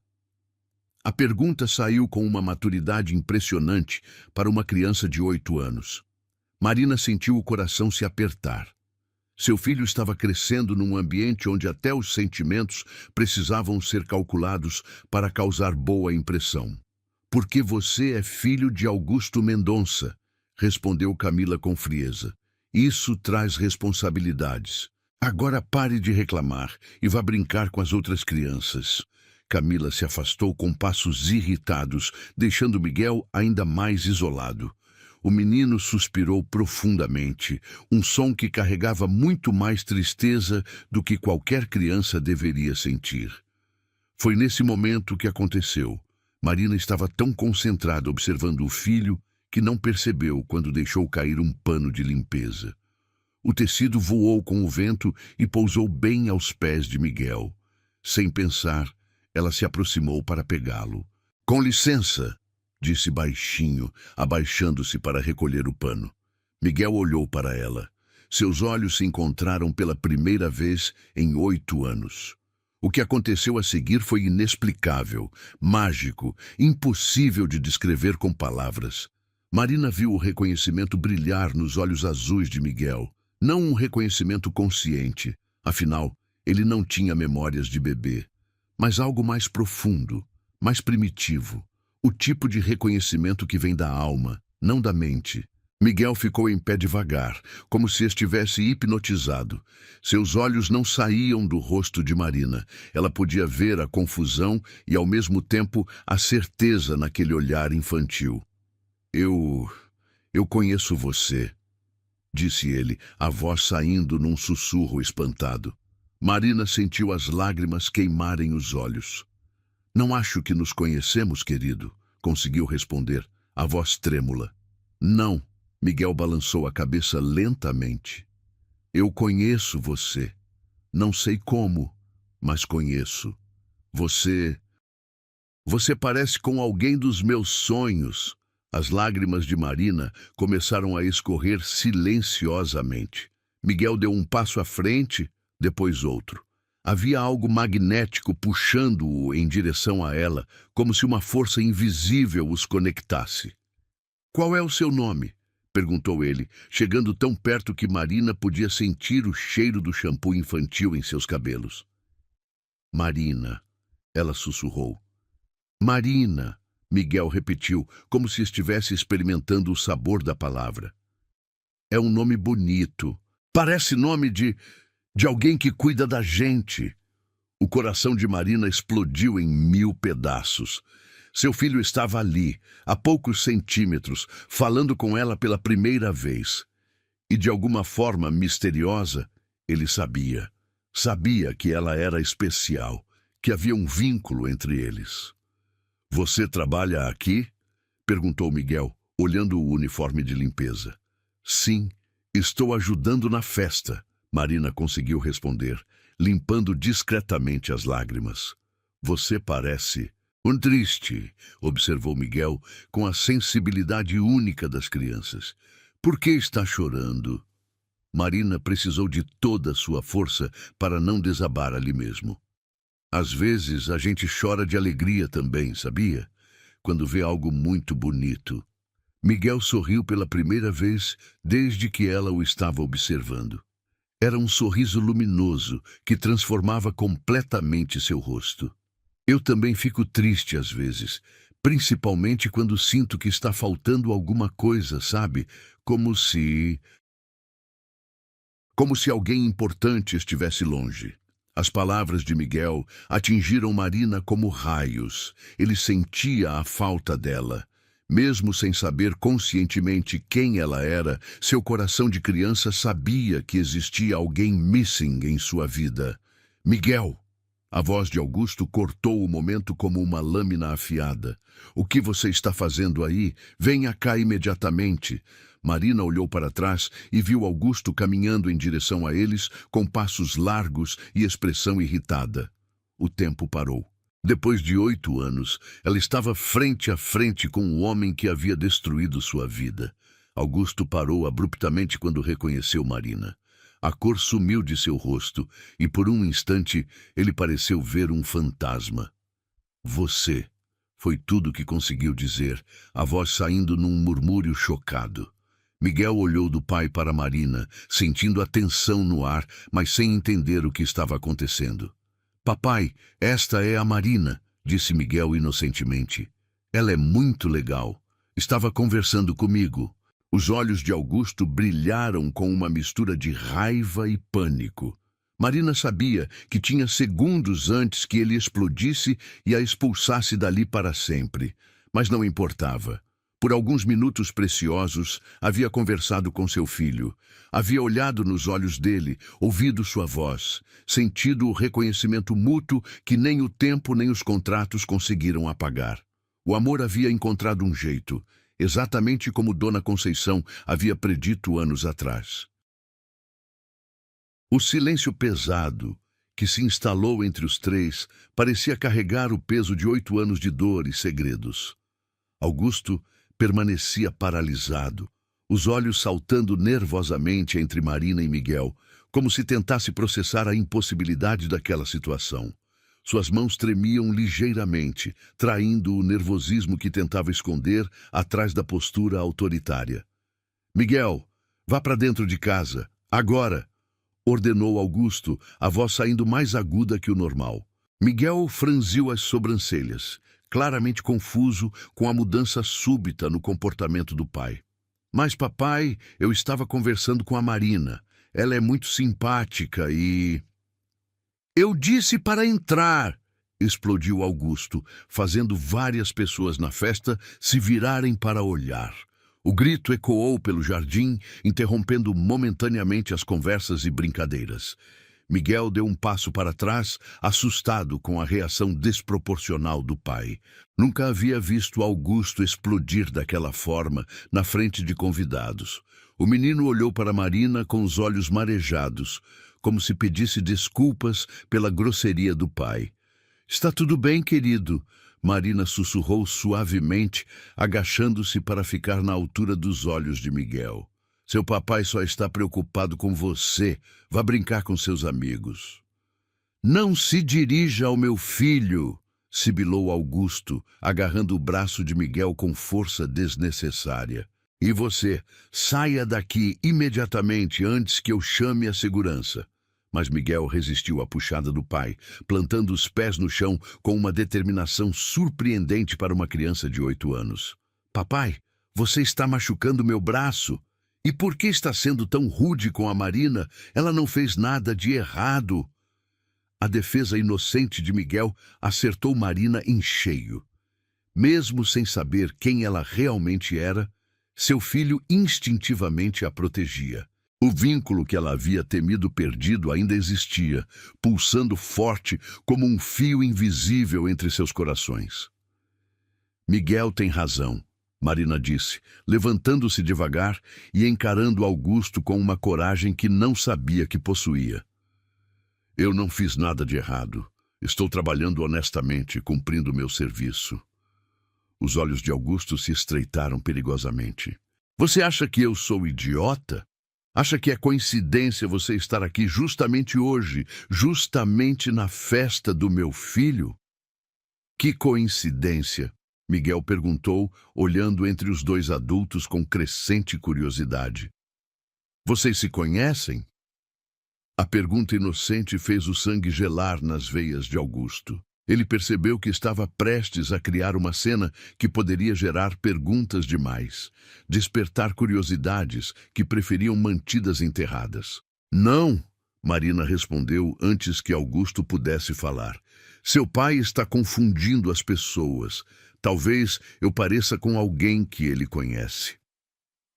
A pergunta saiu com uma maturidade impressionante para uma criança de 8 anos. Marina sentiu o coração se apertar. Seu filho estava crescendo num ambiente onde até os sentimentos precisavam ser calculados para causar boa impressão. "Porque você é filho de Augusto Mendonça", respondeu Camila com frieza. "Isso traz responsabilidades. Agora pare de reclamar e vá brincar com as outras crianças." Camila se afastou com passos irritados, deixando Miguel ainda mais isolado. O menino suspirou profundamente, um som que carregava muito mais tristeza do que qualquer criança deveria sentir. Foi nesse momento que aconteceu. Marina estava tão concentrada observando o filho que não percebeu quando deixou cair um pano de limpeza. O tecido voou com o vento e pousou bem aos pés de Miguel. Sem pensar, ela se aproximou para pegá-lo. "Com licença", disse baixinho, abaixando-se para recolher o pano. Miguel olhou para ela. Seus olhos se encontraram pela primeira vez em 8 anos. O que aconteceu a seguir foi inexplicável, mágico, impossível de descrever com palavras. Marina viu o reconhecimento brilhar nos olhos azuis de Miguel. Não um reconhecimento consciente, afinal, ele não tinha memórias de bebê, mas algo mais profundo, mais primitivo. O tipo de reconhecimento que vem da alma, não da mente. Miguel ficou em pé devagar, como se estivesse hipnotizado. Seus olhos não saíam do rosto de Marina. Ela podia ver a confusão e, ao mesmo tempo, a certeza naquele olhar infantil. Eu conheço você", disse ele, a voz saindo num sussurro espantado. Marina sentiu as lágrimas queimarem os olhos. "Não acho que nos conhecemos, querido", conseguiu responder, a voz trêmula. Não, Miguel balançou a cabeça lentamente. Eu conheço você. Não sei como, mas conheço. Você... Você parece com alguém dos meus sonhos. As lágrimas de Marina começaram a escorrer silenciosamente. Miguel deu um passo à frente, depois outro. Havia algo magnético puxando-o em direção a ela, como se uma força invisível os conectasse. Qual é o seu nome? Perguntou ele, chegando tão perto que Marina podia sentir o cheiro do shampoo infantil em seus cabelos. Marina, ela sussurrou. Marina, Miguel repetiu, como se estivesse experimentando o sabor da palavra. É um nome bonito. Parece nome de alguém que cuida da gente. O coração de Marina explodiu em 1000 pedaços. Seu filho estava ali, a poucos centímetros, falando com ela pela primeira vez. E de alguma forma misteriosa, ele sabia. Sabia que ela era especial, que havia um vínculo entre eles. Você trabalha aqui? Perguntou Miguel, olhando o uniforme de limpeza. Sim, estou ajudando na festa, Marina conseguiu responder, limpando discretamente as lágrimas. Você parece triste, observou Miguel, com a sensibilidade única das crianças. Por que está chorando? Marina precisou de toda a sua força para não desabar ali mesmo. Às vezes a gente chora de alegria também, sabia? Quando vê algo muito bonito. Miguel sorriu pela primeira vez desde que ela o estava observando. Era um sorriso luminoso que transformava completamente seu rosto. Eu também fico triste às vezes, principalmente quando sinto que está faltando alguma coisa, sabe? Como se alguém importante estivesse longe. As palavras de Miguel atingiram Marina como raios. Ele sentia a falta dela. Mesmo sem saber conscientemente quem ela era, seu coração de criança sabia que existia alguém missing em sua vida. Miguel! A voz de Augusto cortou o momento como uma lâmina afiada. O que você está fazendo aí? Venha cá imediatamente. Marina olhou para trás e viu Augusto caminhando em direção a eles com passos largos e expressão irritada. O tempo parou. Depois de 8 anos, ela estava frente a frente com o homem que havia destruído sua vida. Augusto parou abruptamente quando reconheceu Marina. A cor sumiu de seu rosto e por um instante ele pareceu ver um fantasma. Você, foi tudo que conseguiu dizer, a voz saindo num murmúrio chocado. Miguel olhou do pai para Marina, sentindo a tensão no ar, mas sem entender o que estava acontecendo. Papai, esta é a Marina, disse Miguel inocentemente. Ela é muito legal. Estava conversando comigo. Os olhos de Augusto brilharam com uma mistura de raiva e pânico. Marina sabia que tinha segundos antes que ele explodisse e a expulsasse dali para sempre. Mas não importava. Por alguns minutos preciosos, havia conversado com seu filho. Havia olhado nos olhos dele, ouvido sua voz, sentido o reconhecimento mútuo que nem o tempo nem os contratos conseguiram apagar. O amor havia encontrado um jeito, exatamente como Dona Conceição havia predito anos atrás. O silêncio pesado, que se instalou entre os três, parecia carregar o peso de 8 anos de dor e segredos. Augusto permanecia paralisado, os olhos saltando nervosamente entre Marina e Miguel, como se tentasse processar a impossibilidade daquela situação. Suas mãos tremiam ligeiramente, traindo o nervosismo que tentava esconder atrás da postura autoritária. Miguel, vá para dentro de casa, agora! Ordenou Augusto, a voz saindo mais aguda que o normal. Miguel franziu as sobrancelhas, claramente confuso com a mudança súbita no comportamento do pai. Mas, papai, eu estava conversando com a Marina. Ela é muito simpática e... Eu disse para entrar! Explodiu Augusto, fazendo várias pessoas na festa se virarem para olhar. O grito ecoou pelo jardim, interrompendo momentaneamente as conversas e brincadeiras. Miguel deu um passo para trás, assustado com a reação desproporcional do pai. Nunca havia visto Augusto explodir daquela forma, na frente de convidados. O menino olhou para Marina com os olhos marejados, como se pedisse desculpas pela grosseria do pai. "Está tudo bem, querido?" Marina sussurrou suavemente, agachando-se para ficar na altura dos olhos de Miguel. "Seu papai só está preocupado com você. Vá brincar com seus amigos." "Não se dirija ao meu filho!" sibilou Augusto, agarrando o braço de Miguel com força desnecessária. "E você, saia daqui imediatamente antes que eu chame a segurança." Mas Miguel resistiu à puxada do pai, plantando os pés no chão com uma determinação surpreendente para uma criança de 8 anos. "Papai, você está machucando meu braço. E por que está sendo tão rude com a Marina? Ela não fez nada de errado." A defesa inocente de Miguel acertou Marina em cheio. Mesmo sem saber quem ela realmente era, seu filho instintivamente a protegia. O vínculo que ela havia temido perdido ainda existia, pulsando forte como um fio invisível entre seus corações. "Miguel tem razão", Marina disse, levantando-se devagar e encarando Augusto com uma coragem que não sabia que possuía. "Eu não fiz nada de errado. Estou trabalhando honestamente, cumprindo meu serviço." Os olhos de Augusto se estreitaram perigosamente. "Você acha que eu sou idiota? Acha que é coincidência você estar aqui justamente hoje, justamente na festa do meu filho?" "Que coincidência?" Miguel perguntou, olhando entre os dois adultos com crescente curiosidade. "Vocês se conhecem?" A pergunta inocente fez o sangue gelar nas veias de Augusto. Ele percebeu que estava prestes a criar uma cena que poderia gerar perguntas demais, despertar curiosidades que preferiam mantidas enterradas. "Não", Marina respondeu antes que Augusto pudesse falar. "Seu pai está confundindo as pessoas. Talvez eu pareça com alguém que ele conhece."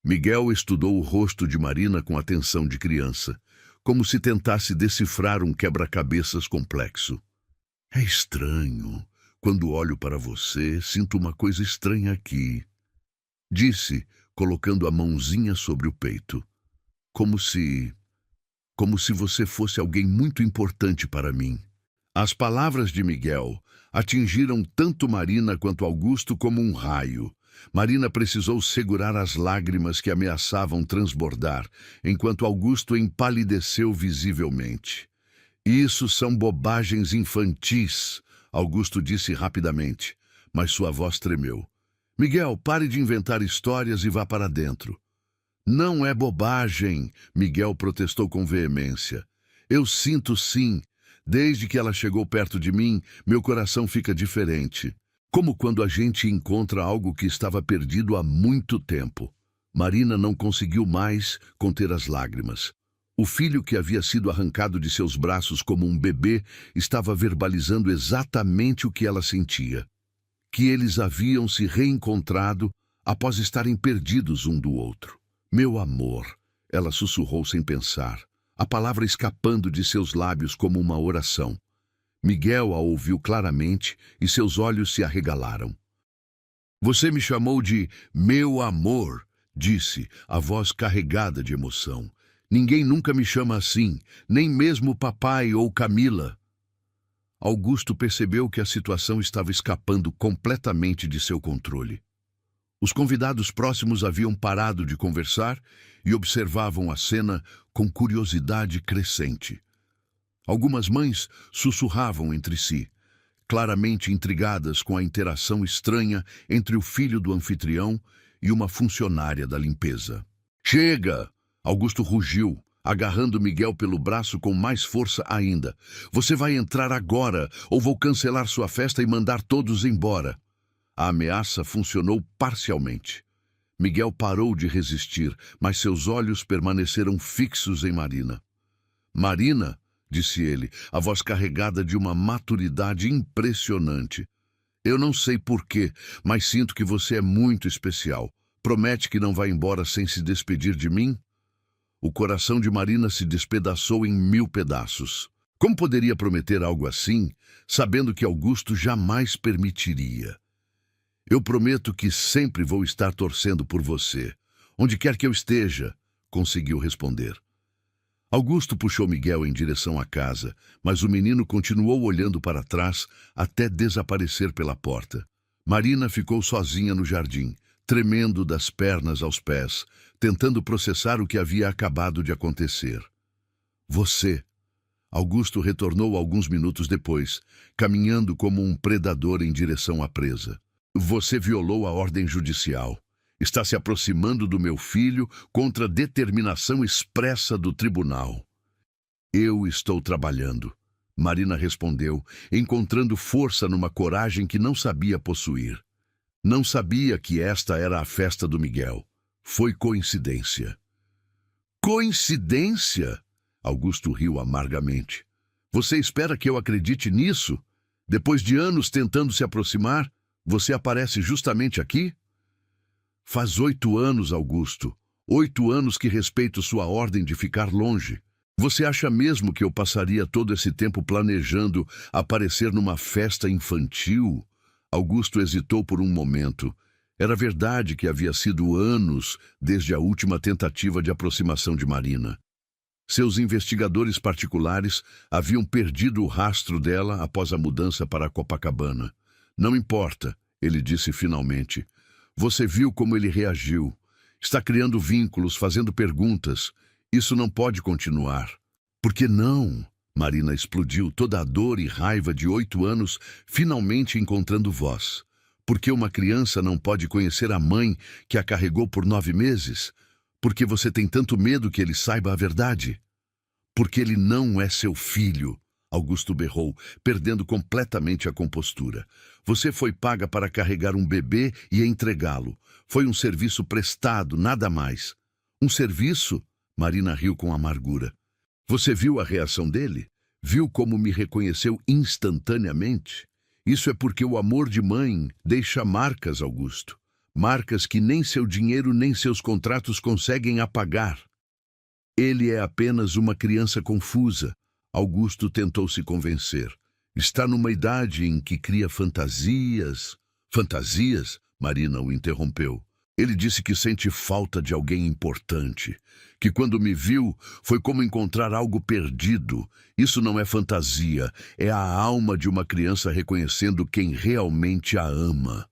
Miguel estudou o rosto de Marina com atenção de criança, como se tentasse decifrar um quebra-cabeças complexo. "É estranho. Quando olho para você, sinto uma coisa estranha aqui", disse, colocando a mãozinha sobre o peito. Como se você fosse alguém muito importante para mim." As palavras de Miguel atingiram tanto Marina quanto Augusto como um raio. Marina precisou segurar as lágrimas que ameaçavam transbordar, enquanto Augusto empalideceu visivelmente. "Isso são bobagens infantis", Augusto disse rapidamente, mas sua voz tremeu. "Miguel, pare de inventar histórias e vá para dentro." "Não é bobagem", Miguel protestou com veemência. "Eu sinto sim. Desde que ela chegou perto de mim, meu coração fica diferente. Como quando a gente encontra algo que estava perdido há muito tempo." Marina não conseguiu mais conter as lágrimas. O filho que havia sido arrancado de seus braços como um bebê estava verbalizando exatamente o que ela sentia. Que eles haviam se reencontrado após estarem perdidos um do outro. "Meu amor", ela sussurrou sem pensar, a palavra escapando de seus lábios como uma oração. Miguel a ouviu claramente e seus olhos se arregalaram. "Você me chamou de meu amor", disse, a voz carregada de emoção. "Ninguém nunca me chama assim, nem mesmo papai ou Camila." Augusto percebeu que a situação estava escapando completamente de seu controle. Os convidados próximos haviam parado de conversar e observavam a cena com curiosidade crescente. Algumas mães sussurravam entre si, claramente intrigadas com a interação estranha entre o filho do anfitrião e uma funcionária da limpeza. "Chega!" Augusto rugiu, agarrando Miguel pelo braço com mais força ainda. "Você vai entrar agora, ou vou cancelar sua festa e mandar todos embora." A ameaça funcionou parcialmente. Miguel parou de resistir, mas seus olhos permaneceram fixos em Marina. "Marina", disse ele, a voz carregada de uma maturidade impressionante. "Eu não sei porquê, mas sinto que você é muito especial. Promete que não vai embora sem se despedir de mim?" O coração de Marina se despedaçou em 1000 pedaços. Como poderia prometer algo assim, sabendo que Augusto jamais permitiria? Eu prometo que sempre vou estar torcendo por você, onde quer que eu esteja, conseguiu responder. Augusto puxou Miguel em direção à casa, mas o menino continuou olhando para trás até desaparecer pela porta. Marina ficou sozinha no jardim, tremendo das pernas aos pés, tentando processar o que havia acabado de acontecer. Você... Augusto retornou alguns minutos depois, caminhando como um predador em direção à presa. Você violou a ordem judicial. Está se aproximando do meu filho contra a determinação expressa do tribunal. Eu estou trabalhando, Marina respondeu, encontrando força numa coragem que não sabia possuir. Não sabia que esta era a festa do Miguel. Foi coincidência. Coincidência? Augusto riu amargamente. Você espera que eu acredite nisso? Depois de anos tentando se aproximar, você aparece justamente aqui? Faz 8 anos, Augusto. 8 anos que respeito sua ordem de ficar longe. Você acha mesmo que eu passaria todo esse tempo planejando aparecer numa festa infantil? Augusto hesitou por um momento. Era verdade que havia sido anos desde a última tentativa de aproximação de Marina. Seus investigadores particulares haviam perdido o rastro dela após a mudança para Copacabana. Não importa, ele disse finalmente. Você viu como ele reagiu. Está criando vínculos, fazendo perguntas. Isso não pode continuar. Por que não? Marina explodiu, toda a dor e raiva de 8 anos, finalmente encontrando voz. Por que uma criança não pode conhecer a mãe que a carregou por 9 meses? Por que você tem tanto medo que ele saiba a verdade? Porque ele não é seu filho, Augusto berrou, perdendo completamente a compostura. Você foi paga para carregar um bebê e entregá-lo. Foi um serviço prestado, nada mais. Um serviço? Marina riu com amargura. Você viu a reação dele? Viu como me reconheceu instantaneamente? Isso é porque o amor de mãe deixa marcas, Augusto. Marcas que nem seu dinheiro nem seus contratos conseguem apagar. Ele é apenas uma criança confusa. Augusto tentou se convencer. Está numa idade em que cria fantasias. Fantasias? Marina o interrompeu. Ele disse que sente falta de alguém importante. Que quando me viu, foi como encontrar algo perdido. Isso não é fantasia. É a alma de uma criança reconhecendo quem realmente a ama.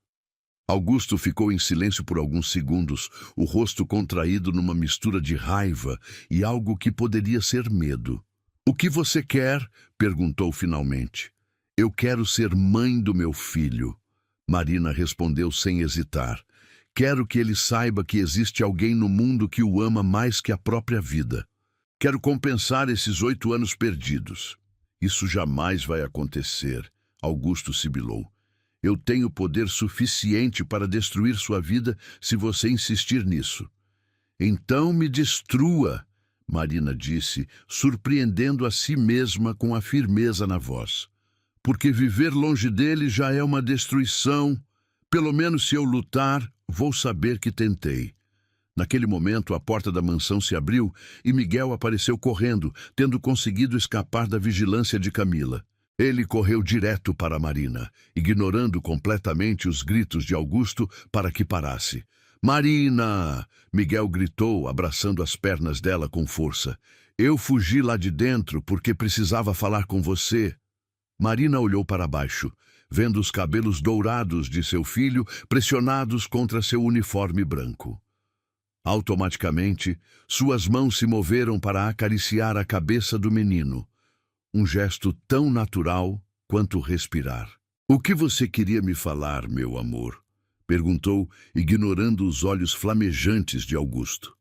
Augusto ficou em silêncio por alguns segundos, o rosto contraído numa mistura de raiva e algo que poderia ser medo. O que você quer? Perguntou finalmente. Eu quero ser mãe do meu filho. Marina respondeu sem hesitar. Quero que ele saiba que existe alguém no mundo que o ama mais que a própria vida. Quero compensar esses 8 anos perdidos. Isso jamais vai acontecer, Augusto sibilou. Eu tenho poder suficiente para destruir sua vida se você insistir nisso. Então me destrua, Marina disse, surpreendendo a si mesma com a firmeza na voz. Porque viver longe dele já é uma destruição. Pelo menos se eu lutar, vou saber que tentei. Naquele momento, a porta da mansão se abriu e Miguel apareceu correndo, tendo conseguido escapar da vigilância de Camila. Ele correu direto para Marina, ignorando completamente os gritos de Augusto para que parasse. Marina! Miguel gritou, abraçando as pernas dela com força. Eu fugi lá de dentro porque precisava falar com você. Marina olhou para baixo, vendo os cabelos dourados de seu filho pressionados contra seu uniforme branco. Automaticamente, suas mãos se moveram para acariciar a cabeça do menino. Um gesto tão natural quanto respirar. O que você queria me falar, meu amor? Perguntou, ignorando os olhos flamejantes de Augusto.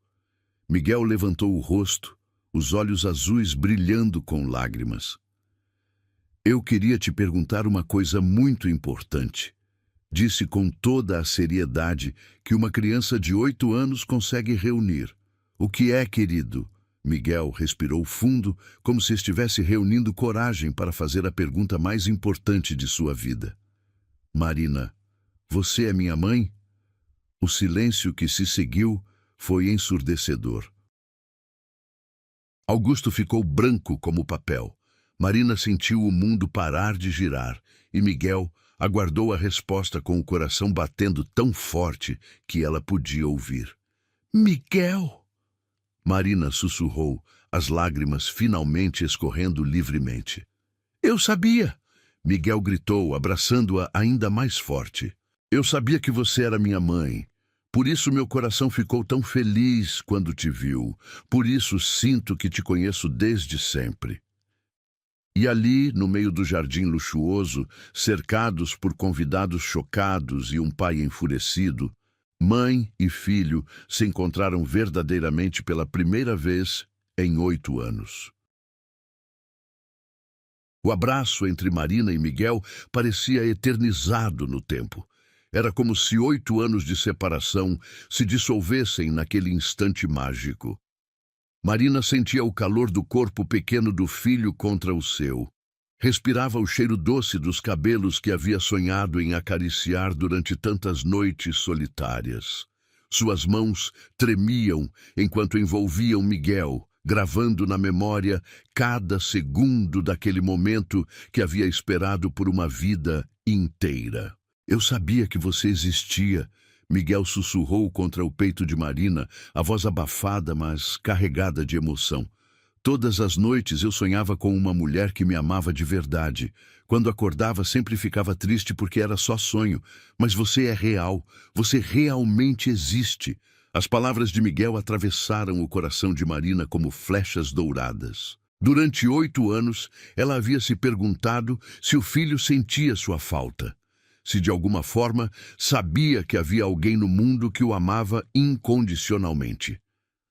Miguel levantou o rosto, os olhos azuis brilhando com lágrimas. Eu queria te perguntar uma coisa muito importante. Disse com toda a seriedade que uma criança de 8 anos consegue reunir. O que é, querido? Miguel respirou fundo, como se estivesse reunindo coragem para fazer a pergunta mais importante de sua vida. Marina, você é minha mãe? O silêncio que se seguiu foi ensurdecedor. Augusto ficou branco como papel. Marina sentiu o mundo parar de girar e Miguel aguardou a resposta com o coração batendo tão forte que ela podia ouvir. Miguel! Marina sussurrou, as lágrimas finalmente escorrendo livremente. Eu sabia! Miguel gritou, abraçando-a ainda mais forte. Eu sabia que você era minha mãe. Por isso meu coração ficou tão feliz quando te viu. Por isso sinto que te conheço desde sempre. E ali, no meio do jardim luxuoso, cercados por convidados chocados e um pai enfurecido, mãe e filho se encontraram verdadeiramente pela primeira vez em 8 anos. O abraço entre Marina e Miguel parecia eternizado no tempo. Era como se 8 anos de separação se dissolvessem naquele instante mágico. Marina sentia o calor do corpo pequeno do filho contra o seu. Respirava o cheiro doce dos cabelos que havia sonhado em acariciar durante tantas noites solitárias. Suas mãos tremiam enquanto envolviam Miguel, gravando na memória cada segundo daquele momento que havia esperado por uma vida inteira. Eu sabia que você existia, Miguel sussurrou contra o peito de Marina, a voz abafada, mas carregada de emoção. Todas as noites eu sonhava com uma mulher que me amava de verdade. Quando acordava, sempre ficava triste porque era só sonho. Mas você é real, você realmente existe. As palavras de Miguel atravessaram o coração de Marina como flechas douradas. Durante 8 anos, ela havia se perguntado se o filho sentia sua falta. Se de alguma forma sabia que havia alguém no mundo que o amava incondicionalmente.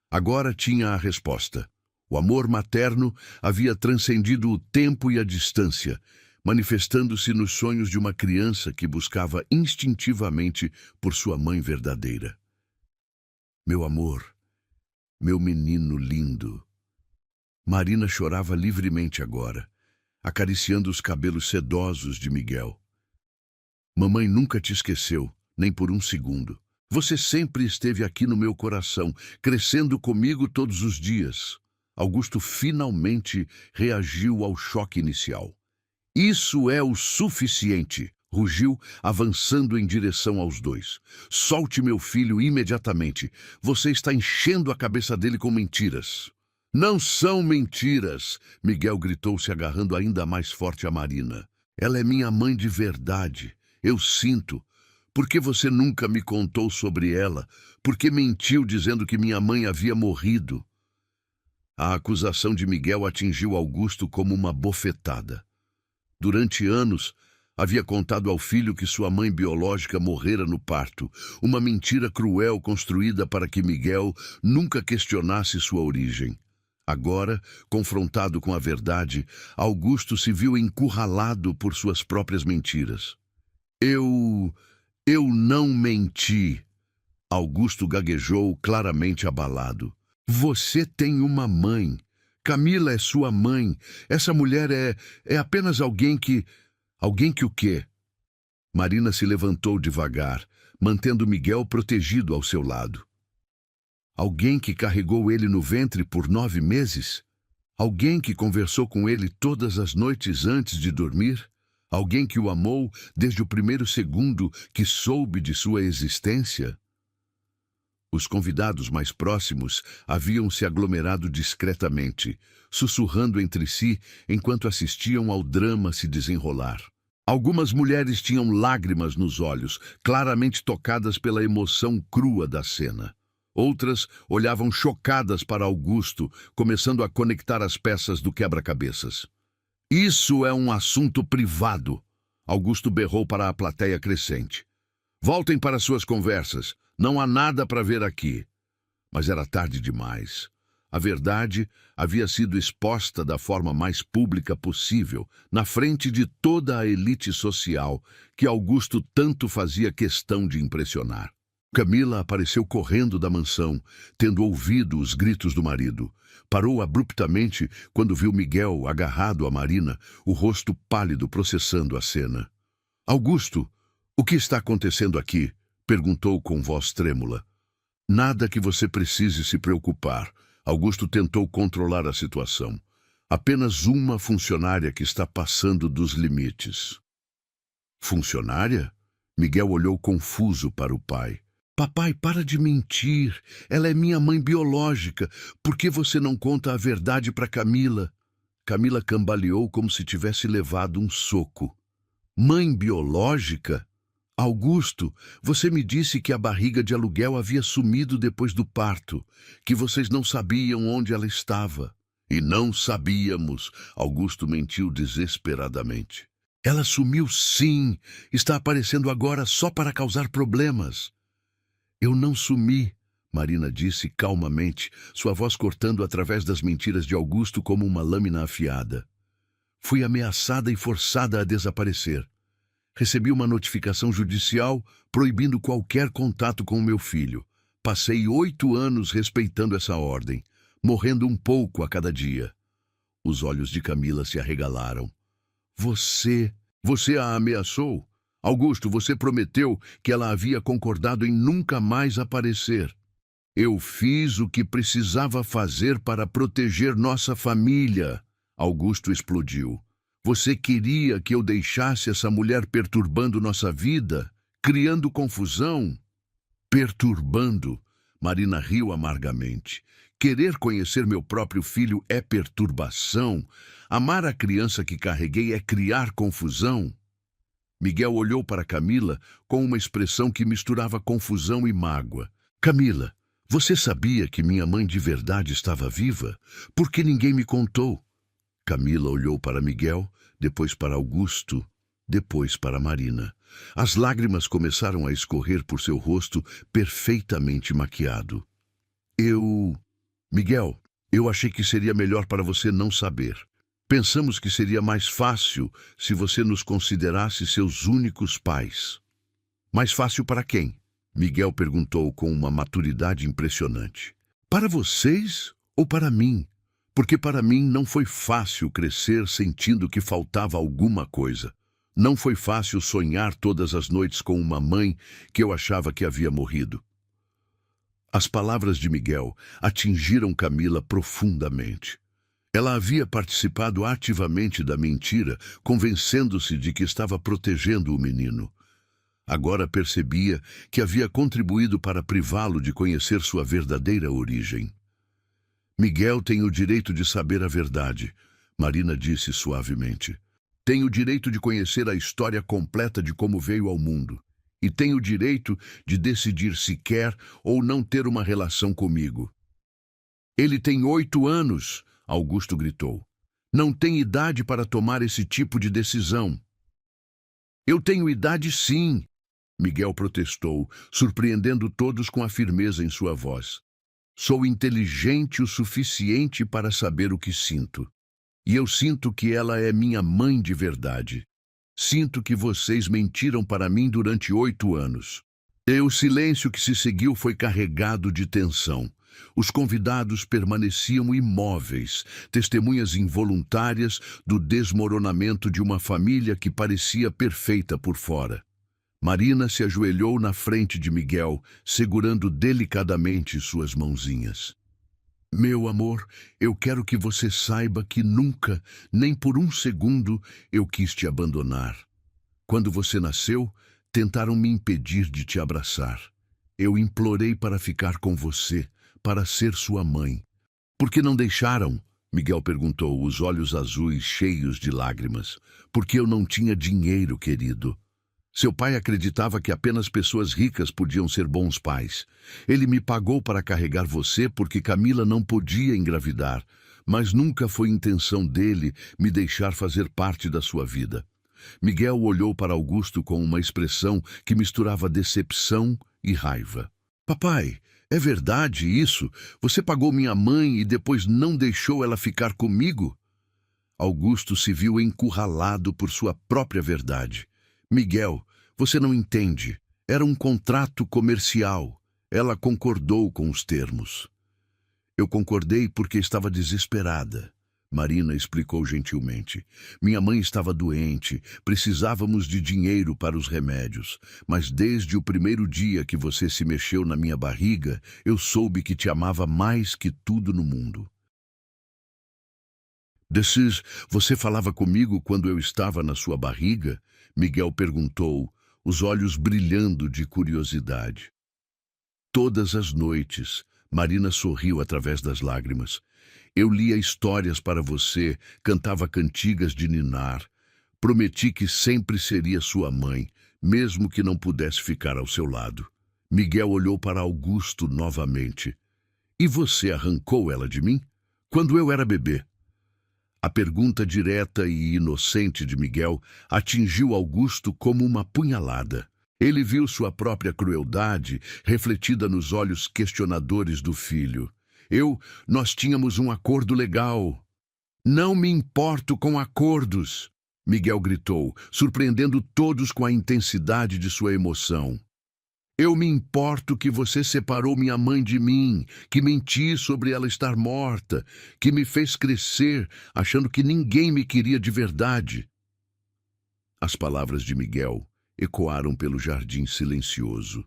Agora tinha a resposta. O amor materno havia transcendido o tempo e a distância, manifestando-se nos sonhos de uma criança que buscava instintivamente por sua mãe verdadeira. Meu amor, meu menino lindo. Marina chorava livremente agora, acariciando os cabelos sedosos de Miguel. Mamãe nunca te esqueceu, nem por um segundo. Você sempre esteve aqui no meu coração, crescendo comigo todos os dias. Augusto finalmente reagiu ao choque inicial. Isso é o suficiente, rugiu, avançando em direção aos dois. Solte meu filho imediatamente. Você está enchendo a cabeça dele com mentiras. Não são mentiras, Miguel gritou, se agarrando ainda mais forte a Marina. Ela é minha mãe de verdade. Eu sinto. Por que você nunca me contou sobre ela? Por que mentiu dizendo que minha mãe havia morrido? A acusação de Miguel atingiu Augusto como uma bofetada. Durante anos, havia contado ao filho que sua mãe biológica morrera no parto, uma mentira cruel construída para que Miguel nunca questionasse sua origem. Agora, confrontado com a verdade, Augusto se viu encurralado por suas próprias mentiras. Eu não menti. Augusto gaguejou, claramente abalado. Você tem uma mãe. Camila é sua mãe. Essa mulher é apenas alguém que... Alguém que o quê? Marina se levantou devagar, mantendo Miguel protegido ao seu lado. Alguém que carregou ele no ventre por 9 meses? Alguém que conversou com ele todas as noites antes de dormir? Alguém que o amou desde o primeiro segundo que soube de sua existência? Os convidados mais próximos haviam se aglomerado discretamente, sussurrando entre si enquanto assistiam ao drama se desenrolar. Algumas mulheres tinham lágrimas nos olhos, claramente tocadas pela emoção crua da cena. Outras olhavam chocadas para Augusto, começando a conectar as peças do quebra-cabeças. Isso é um assunto privado, Augusto berrou para a plateia crescente. Voltem para suas conversas, não há nada para ver aqui. Mas era tarde demais. A verdade havia sido exposta da forma mais pública possível, na frente de toda a elite social que Augusto tanto fazia questão de impressionar. Camila apareceu correndo da mansão, tendo ouvido os gritos do marido. Parou abruptamente quando viu Miguel agarrado a Marina, o rosto pálido processando a cena. Augusto, o que está acontecendo aqui? Perguntou com voz trêmula. Nada que você precise se preocupar, Augusto tentou controlar a situação. Apenas uma funcionária que está passando dos limites. Funcionária? Miguel olhou confuso para o pai. Papai, para de mentir. Ela é minha mãe biológica. Por que você não conta a verdade para Camila? Camila cambaleou como se tivesse levado um soco. Mãe biológica? Augusto, você me disse que a barriga de aluguel havia sumido depois do parto, que vocês não sabiam onde ela estava. E não sabíamos, Augusto mentiu desesperadamente. Ela sumiu sim, está aparecendo agora só para causar problemas. Eu não sumi, Marina disse calmamente, sua voz cortando através das mentiras de Augusto como uma lâmina afiada. Fui ameaçada e forçada a desaparecer. Recebi uma notificação judicial proibindo qualquer contato com o meu filho. Passei 8 anos respeitando essa ordem, morrendo um pouco a cada dia. Os olhos de Camila se arregalaram. Você a ameaçou? Augusto, você prometeu que ela havia concordado em nunca mais aparecer. Eu fiz o que precisava fazer para proteger nossa família. Augusto explodiu. Você queria que eu deixasse essa mulher perturbando nossa vida, criando confusão? Perturbando? Marina riu amargamente. Querer conhecer meu próprio filho é perturbação. Amar a criança que carreguei é criar confusão. Miguel olhou para Camila com uma expressão que misturava confusão e mágoa. Camila, você sabia que minha mãe de verdade estava viva? Por que ninguém me contou? Camila olhou para Miguel, depois para Augusto, depois para Marina. As lágrimas começaram a escorrer por seu rosto perfeitamente maquiado. Miguel, eu achei que seria melhor para você não saber. Pensamos que seria mais fácil se você nos considerasse seus únicos pais. Mais fácil para quem? Miguel perguntou com uma maturidade impressionante. Para vocês ou para mim? Porque para mim não foi fácil crescer sentindo que faltava alguma coisa. Não foi fácil sonhar todas as noites com uma mãe que eu achava que havia morrido. As palavras de Miguel atingiram Camila profundamente. Ela havia participado ativamente da mentira, convencendo-se de que estava protegendo o menino. Agora percebia que havia contribuído para privá-lo de conhecer sua verdadeira origem. Miguel tem o direito de saber a verdade, Marina disse suavemente. Tem o direito de conhecer a história completa de como veio ao mundo. E tem o direito de decidir se quer ou não ter uma relação comigo. Ele tem 8 anos, Augusto gritou. Não tem idade para tomar esse tipo de decisão. Eu tenho idade sim, Miguel protestou, surpreendendo todos com a firmeza em sua voz. Sou inteligente o suficiente para saber o que sinto. E eu sinto que ela é minha mãe de verdade. Sinto que vocês mentiram para mim durante 8 anos. E o silêncio que se seguiu foi carregado de tensão. Os convidados permaneciam imóveis, testemunhas involuntárias do desmoronamento de uma família que parecia perfeita por fora. Marina se ajoelhou na frente de Miguel, segurando delicadamente suas mãozinhas. Meu amor, eu quero que você saiba que nunca, nem por um segundo, eu quis te abandonar. Quando você nasceu, tentaram me impedir de te abraçar. Eu implorei para ficar com você, para ser sua mãe. Por que não deixaram? Miguel perguntou, os olhos azuis cheios de lágrimas. Porque eu não tinha dinheiro, querido. Seu pai acreditava que apenas pessoas ricas podiam ser bons pais. Ele me pagou para carregar você porque Camila não podia engravidar, mas nunca foi intenção dele me deixar fazer parte da sua vida. Miguel olhou para Augusto com uma expressão que misturava decepção e raiva. Papai, é verdade isso? Você pagou minha mãe e depois não deixou ela ficar comigo? Augusto se viu encurralado por sua própria verdade. Miguel, você não entende. Era um contrato comercial. Ela concordou com os termos. Eu concordei porque estava desesperada. Marina explicou gentilmente. Minha mãe estava doente, precisávamos de dinheiro para os remédios, mas desde o primeiro dia que você se mexeu na minha barriga, eu soube que te amava mais que tudo no mundo. Desses, você falava comigo quando eu estava na sua barriga? Miguel perguntou, os olhos brilhando de curiosidade. Todas as noites, Marina sorriu através das lágrimas. Eu lia histórias para você, cantava cantigas de ninar. Prometi que sempre seria sua mãe, mesmo que não pudesse ficar ao seu lado. Miguel olhou para Augusto novamente. E você arrancou ela de mim? Quando eu era bebê. A pergunta direta e inocente de Miguel atingiu Augusto como uma punhalada. Ele viu sua própria crueldade refletida nos olhos questionadores do filho. Nós tínhamos um acordo legal. Não me importo com acordos, Miguel gritou, surpreendendo todos com a intensidade de sua emoção. Eu me importo que você separou minha mãe de mim, que menti sobre ela estar morta, que me fez crescer achando que ninguém me queria de verdade. As palavras de Miguel ecoaram pelo jardim silencioso.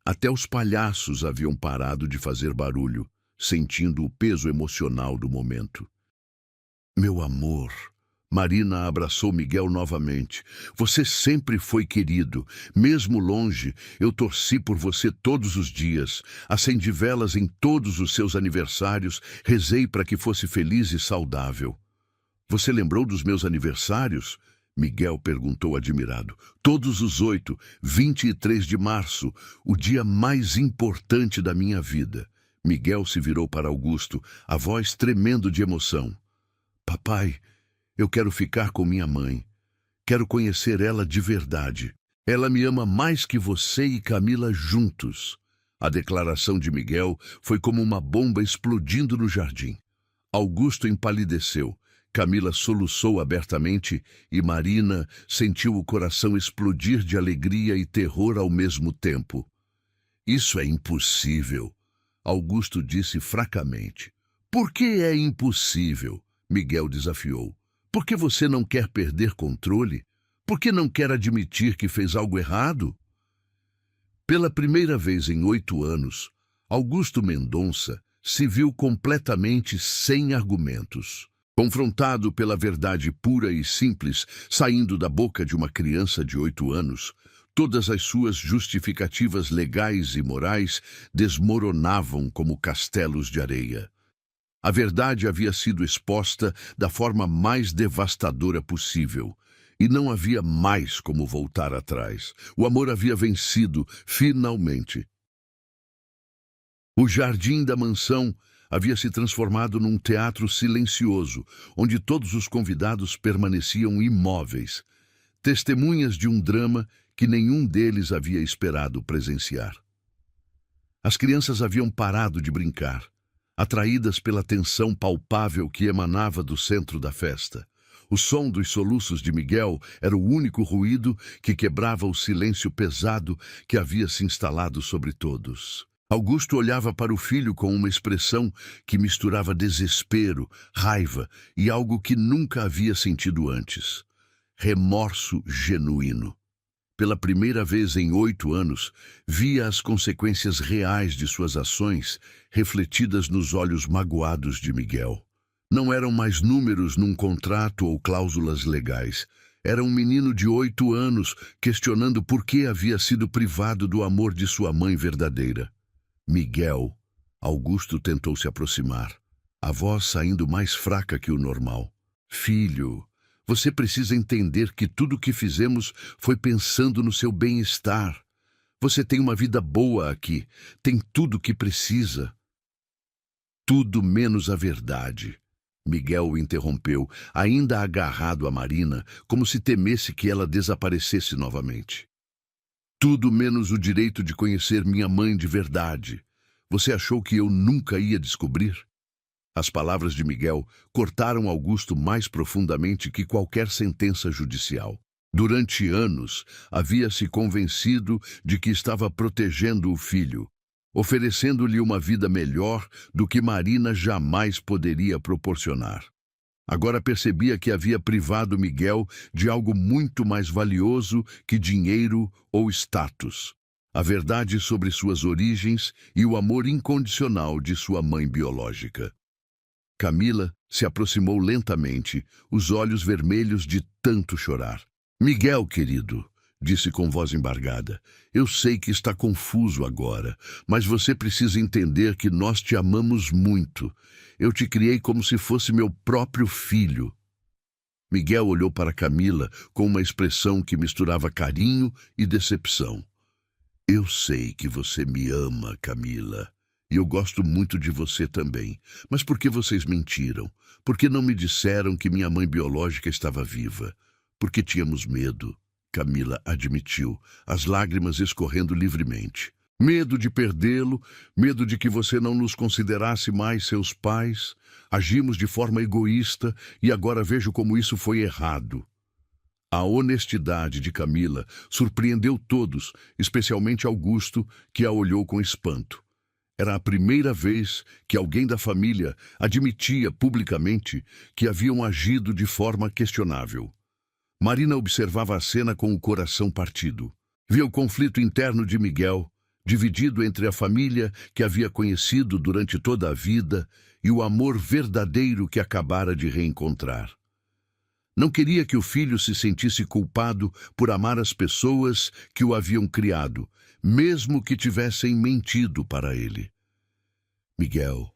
Até os palhaços haviam parado de fazer barulho, sentindo o peso emocional do momento. Meu amor, Marina abraçou Miguel novamente. Você sempre foi querido. Mesmo longe, eu torci por você todos os dias. Acendi velas em todos os seus aniversários. Rezei para que fosse feliz e saudável. Você lembrou dos meus aniversários? Miguel perguntou admirado. Todos os 8, 23 de março, o dia mais importante da minha vida. Miguel se virou para Augusto, a voz tremendo de emoção. Papai, eu quero ficar com minha mãe. Quero conhecer ela de verdade. Ela me ama mais que você e Camila juntos. A declaração de Miguel foi como uma bomba explodindo no jardim. Augusto empalideceu. Camila soluçou abertamente e Marina sentiu o coração explodir de alegria e terror ao mesmo tempo. Isso é impossível, Augusto disse fracamente. Por que é impossível? Miguel desafiou. Por que você não quer perder controle? Por que não quer admitir que fez algo errado? Pela primeira vez em 8 anos, Augusto Mendonça se viu completamente sem argumentos. Confrontado pela verdade pura e simples, saindo da boca de uma criança de 8 anos, todas as suas justificativas legais e morais desmoronavam como castelos de areia. A verdade havia sido exposta da forma mais devastadora possível, e não havia mais como voltar atrás. O amor havia vencido, finalmente. O jardim da mansão havia se transformado num teatro silencioso, onde todos os convidados permaneciam imóveis, testemunhas de um drama que nenhum deles havia esperado presenciar. As crianças haviam parado de brincar, atraídas pela tensão palpável que emanava do centro da festa. O som dos soluços de Miguel era o único ruído que quebrava o silêncio pesado que havia se instalado sobre todos. Augusto olhava para o filho com uma expressão que misturava desespero, raiva e algo que nunca havia sentido antes. Remorso genuíno. Pela primeira vez em 8 anos, via as consequências reais de suas ações refletidas nos olhos magoados de Miguel. Não eram mais números num contrato ou cláusulas legais. Era um menino de 8 anos questionando por que havia sido privado do amor de sua mãe verdadeira. Miguel, Augusto tentou se aproximar, a voz saindo mais fraca que o normal. Filho, você precisa entender que tudo o que fizemos foi pensando no seu bem-estar. Você tem uma vida boa aqui, tem tudo o que precisa. Tudo menos a verdade. Miguel o interrompeu, ainda agarrado a Marina, como se temesse que ela desaparecesse novamente. Tudo menos o direito de conhecer minha mãe de verdade. Você achou que eu nunca ia descobrir? As palavras de Miguel cortaram Augusto mais profundamente que qualquer sentença judicial. Durante anos, havia-se convencido de que estava protegendo o filho, oferecendo-lhe uma vida melhor do que Marina jamais poderia proporcionar. Agora percebia que havia privado Miguel de algo muito mais valioso que dinheiro ou status. A verdade sobre suas origens e o amor incondicional de sua mãe biológica. Camila se aproximou lentamente, os olhos vermelhos de tanto chorar. Miguel, querido, disse com voz embargada, eu sei que está confuso agora, mas você precisa entender que nós te amamos muito. Eu te criei como se fosse meu próprio filho. Miguel olhou para Camila com uma expressão que misturava carinho e decepção. Eu sei que você me ama, Camila, e eu gosto muito de você também. Mas por que vocês mentiram? Por que não me disseram que minha mãe biológica estava viva? Porque tínhamos medo, Camila admitiu, as lágrimas escorrendo livremente. Medo de perdê-lo, medo de que você não nos considerasse mais seus pais. Agimos de forma egoísta e agora vejo como isso foi errado. A honestidade de Camila surpreendeu todos, especialmente Augusto, que a olhou com espanto. Era a primeira vez que alguém da família admitia publicamente que haviam agido de forma questionável. Marina observava a cena com o coração partido. Via o conflito interno de Miguel, dividido entre a família que havia conhecido durante toda a vida e o amor verdadeiro que acabara de reencontrar. Não queria que o filho se sentisse culpado por amar as pessoas que o haviam criado, mesmo que tivessem mentido para ele. Miguel,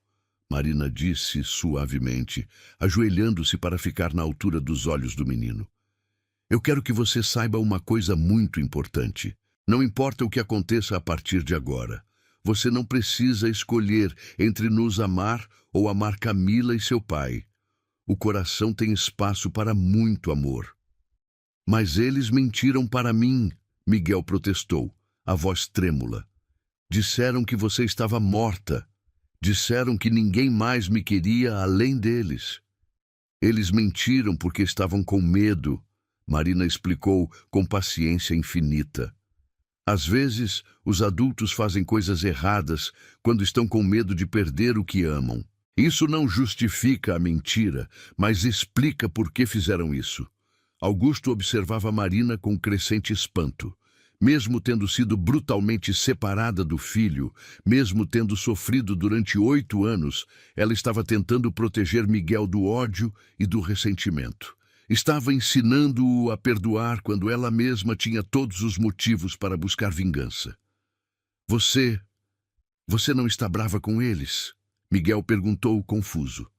Marina disse suavemente, ajoelhando-se para ficar na altura dos olhos do menino. Eu quero que você saiba uma coisa muito importante. Não importa o que aconteça a partir de agora. Você não precisa escolher entre nos amar ou amar Camila e seu pai. O coração tem espaço para muito amor. Mas eles mentiram para mim, Miguel protestou, a voz trêmula. Disseram que você estava morta. Disseram que ninguém mais me queria além deles. Eles mentiram porque estavam com medo, Marina explicou com paciência infinita. Às vezes, os adultos fazem coisas erradas quando estão com medo de perder o que amam. Isso não justifica a mentira, mas explica por que fizeram isso. Augusto observava Marina com crescente espanto. Mesmo tendo sido brutalmente separada do filho, mesmo tendo sofrido durante 8 anos, ela estava tentando proteger Miguel do ódio e do ressentimento. Estava ensinando-o a perdoar quando ela mesma tinha todos os motivos para buscar vingança. Você não está brava com eles? Miguel perguntou confuso.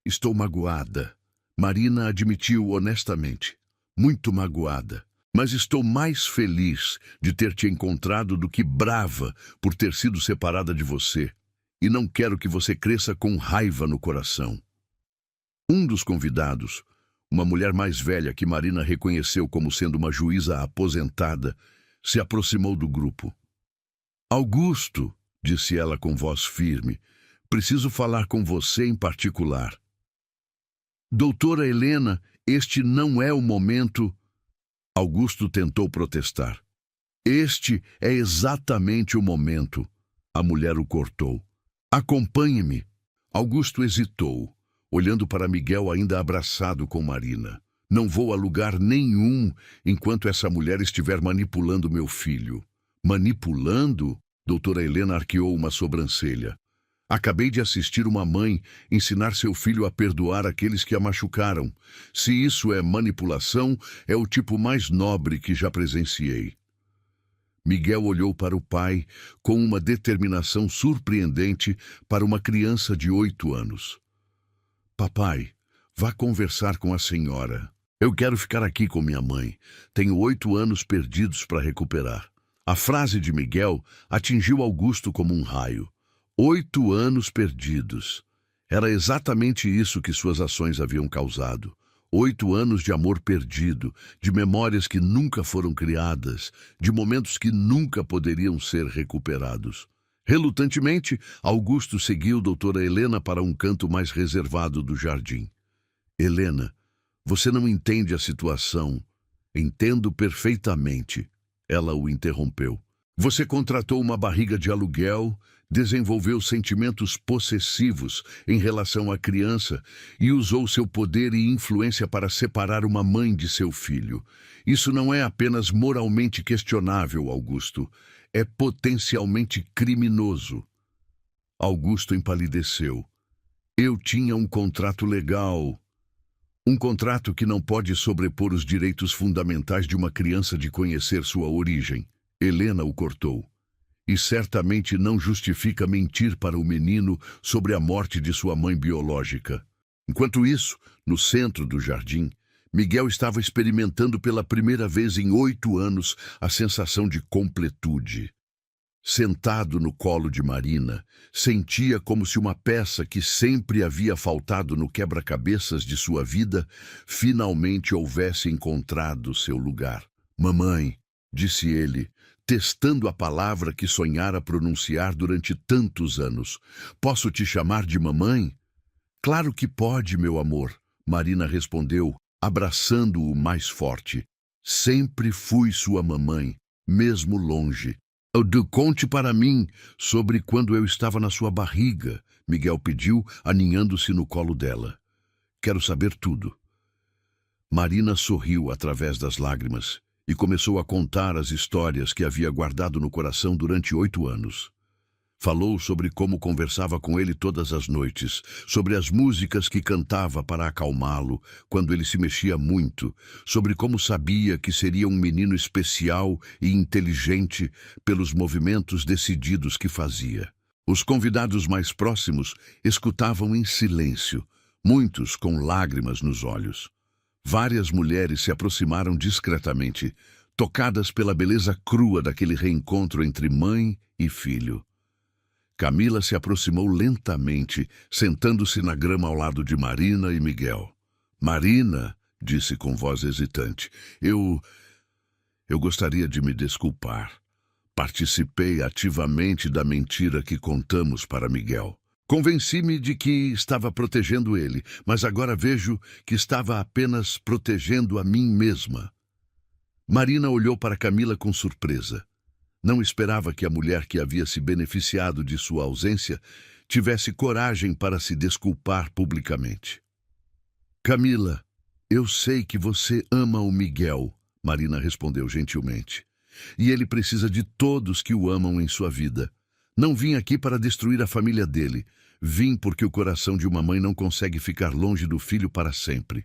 Estou magoada. Marina admitiu honestamente. Muito magoada. Mas estou mais feliz de ter te encontrado do que brava por ter sido separada de você. E não quero que você cresça com raiva no coração. Um dos convidados, uma mulher mais velha que Marina reconheceu como sendo uma juíza aposentada, se aproximou do grupo. Augusto, disse ela com voz firme, preciso falar com você em particular. Doutora Helena, este não é o momento... Augusto tentou protestar. Este é exatamente o momento. A mulher o cortou. Acompanhe-me. Augusto hesitou, olhando para Miguel ainda abraçado com Marina. Não vou a lugar nenhum enquanto essa mulher estiver manipulando meu filho. Manipulando? Doutora Helena arqueou uma sobrancelha. Acabei de assistir uma mãe ensinar seu filho a perdoar aqueles que a machucaram. Se isso é manipulação, é o tipo mais nobre que já presenciei. Miguel olhou para o pai com uma determinação surpreendente para uma criança de 8 anos. Papai, vá conversar com a senhora. Eu quero ficar aqui com minha mãe. Tenho 8 anos perdidos para recuperar. A frase de Miguel atingiu Augusto como um raio. 8 anos perdidos. Era exatamente isso que suas ações haviam causado. 8 anos de amor perdido, de memórias que nunca foram criadas, de momentos que nunca poderiam ser recuperados. Relutantemente, Augusto seguiu doutora Helena para um canto mais reservado do jardim. Helena, você não entende a situação. Entendo perfeitamente. Ela o interrompeu. Você contratou uma barriga de aluguel, desenvolveu sentimentos possessivos em relação à criança e usou seu poder e influência para separar uma mãe de seu filho. Isso não é apenas moralmente questionável, Augusto. É potencialmente criminoso. Augusto empalideceu. Eu tinha um contrato legal. Um contrato que não pode sobrepor os direitos fundamentais de uma criança de conhecer sua origem. Helena o cortou. E certamente não justifica mentir para o menino sobre a morte de sua mãe biológica. Enquanto isso, no centro do jardim, Miguel estava experimentando pela primeira vez em 8 anos a sensação de completude. Sentado no colo de Marina, sentia como se uma peça que sempre havia faltado no quebra-cabeças de sua vida finalmente houvesse encontrado seu lugar. Mamãe, disse ele, testando a palavra que sonhara pronunciar durante tantos anos. Posso te chamar de mamãe? Claro que pode, meu amor, Marina respondeu, abraçando-o mais forte. Sempre fui sua mamãe, mesmo longe. Conte para mim sobre quando eu estava na sua barriga, Miguel pediu, aninhando-se no colo dela. Quero saber tudo. Marina sorriu através das lágrimas e começou a contar as histórias que havia guardado no coração durante 8 anos. Falou sobre como conversava com ele todas as noites, sobre as músicas que cantava para acalmá-lo quando ele se mexia muito, sobre como sabia que seria um menino especial e inteligente pelos movimentos decididos que fazia. Os convidados mais próximos escutavam em silêncio, muitos com lágrimas nos olhos. Várias mulheres se aproximaram discretamente, tocadas pela beleza crua daquele reencontro entre mãe e filho. Camila se aproximou lentamente, sentando-se na grama ao lado de Marina e Miguel. Marina, disse com voz hesitante, eu gostaria de me desculpar. Participei ativamente da mentira que contamos para Miguel. Convenci-me de que estava protegendo ele, mas agora vejo que estava apenas protegendo a mim mesma. Marina olhou para Camila com surpresa. Não esperava que a mulher que havia se beneficiado de sua ausência tivesse coragem para se desculpar publicamente. Camila, eu sei que você ama o Miguel, Marina respondeu gentilmente. E ele precisa de todos que o amam em sua vida. Não vim aqui para destruir a família dele. Vim porque o coração de uma mãe não consegue ficar longe do filho para sempre.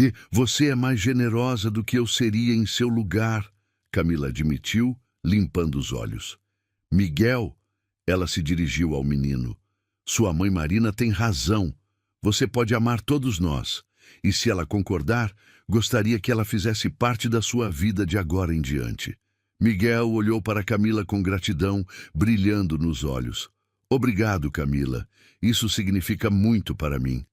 E você é mais generosa do que eu seria em seu lugar, Camila admitiu, limpando os olhos. Miguel, ela se dirigiu ao menino. Sua mãe Marina tem razão. Você pode amar todos nós. E se ela concordar, gostaria que ela fizesse parte da sua vida de agora em diante. Miguel olhou para Camila com gratidão, brilhando nos olhos. Obrigado, Camila. Isso significa muito para mim.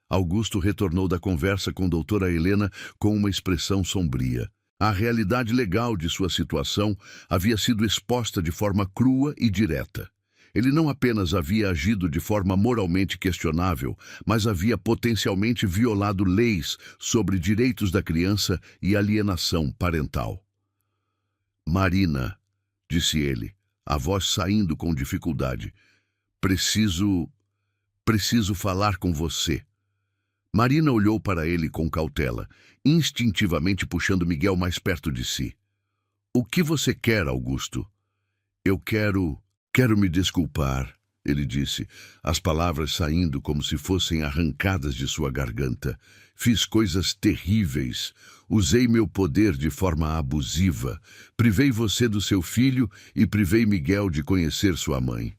Augusto retornou da conversa com doutora Helena com uma expressão sombria. A realidade legal de sua situação havia sido exposta de forma crua e direta. Ele não apenas havia agido de forma moralmente questionável, mas havia potencialmente violado leis sobre direitos da criança e alienação parental. Marina, disse ele, a voz saindo com dificuldade, preciso falar com você. Marina olhou para ele com cautela, instintivamente puxando Miguel mais perto de si. O que você quer, Augusto? Eu quero me desculpar, ele disse, as palavras saindo como se fossem arrancadas de sua garganta. Fiz coisas terríveis, usei meu poder de forma abusiva, privei você do seu filho e privei Miguel de conhecer sua mãe.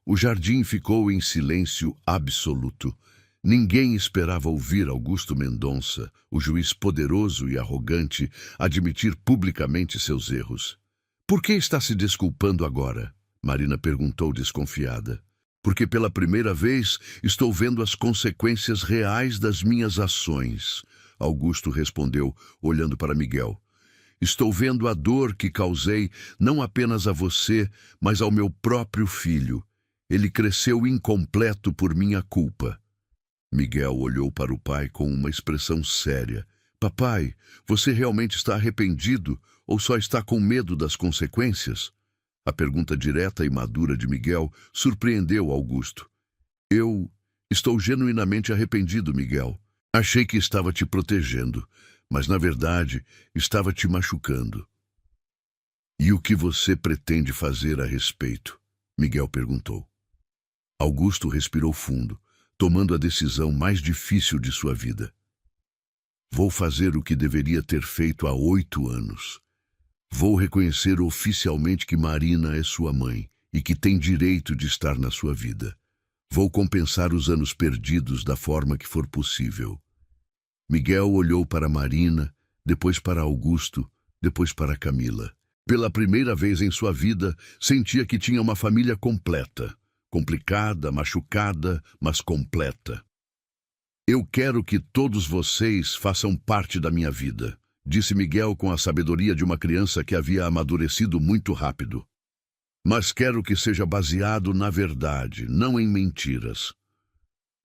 O jardim ficou em silêncio absoluto. Ninguém esperava ouvir Augusto Mendonça, o juiz poderoso e arrogante, admitir publicamente seus erros. Por que está se desculpando agora? Marina perguntou desconfiada. Porque pela primeira vez estou vendo as consequências reais das minhas ações, Augusto respondeu, olhando para Miguel. Estou vendo a dor que causei não apenas a você, mas ao meu próprio filho. Ele cresceu incompleto por minha culpa. Miguel olhou para o pai com uma expressão séria. Papai, você realmente está arrependido ou só está com medo das consequências? A pergunta direta e madura de Miguel surpreendeu Augusto. Eu estou genuinamente arrependido, Miguel. Achei que estava te protegendo, mas na verdade estava te machucando. E o que você pretende fazer a respeito? Miguel perguntou. Augusto respirou fundo, tomando a decisão mais difícil de sua vida. Vou fazer o que deveria ter feito há 8 anos. Vou reconhecer oficialmente que Marina é sua mãe e que tem direito de estar na sua vida. Vou compensar os anos perdidos da forma que for possível. Miguel olhou para Marina, depois para Augusto, depois para Camila. Pela primeira vez em sua vida, sentia que tinha uma família completa. Complicada, machucada, mas completa. Eu quero que todos vocês façam parte da minha vida, disse Miguel com a sabedoria de uma criança que havia amadurecido muito rápido. Mas quero que seja baseado na verdade, não em mentiras.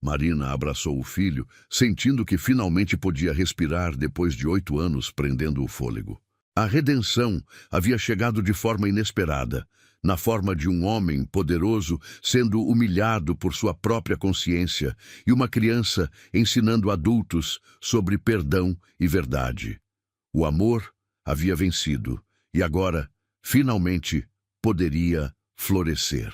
Marina abraçou o filho, sentindo que finalmente podia respirar depois de 8 anos prendendo o fôlego. A redenção havia chegado de forma inesperada, na forma de um homem poderoso sendo humilhado por sua própria consciência e uma criança ensinando adultos sobre perdão e verdade. O amor havia vencido e agora, finalmente, poderia florescer.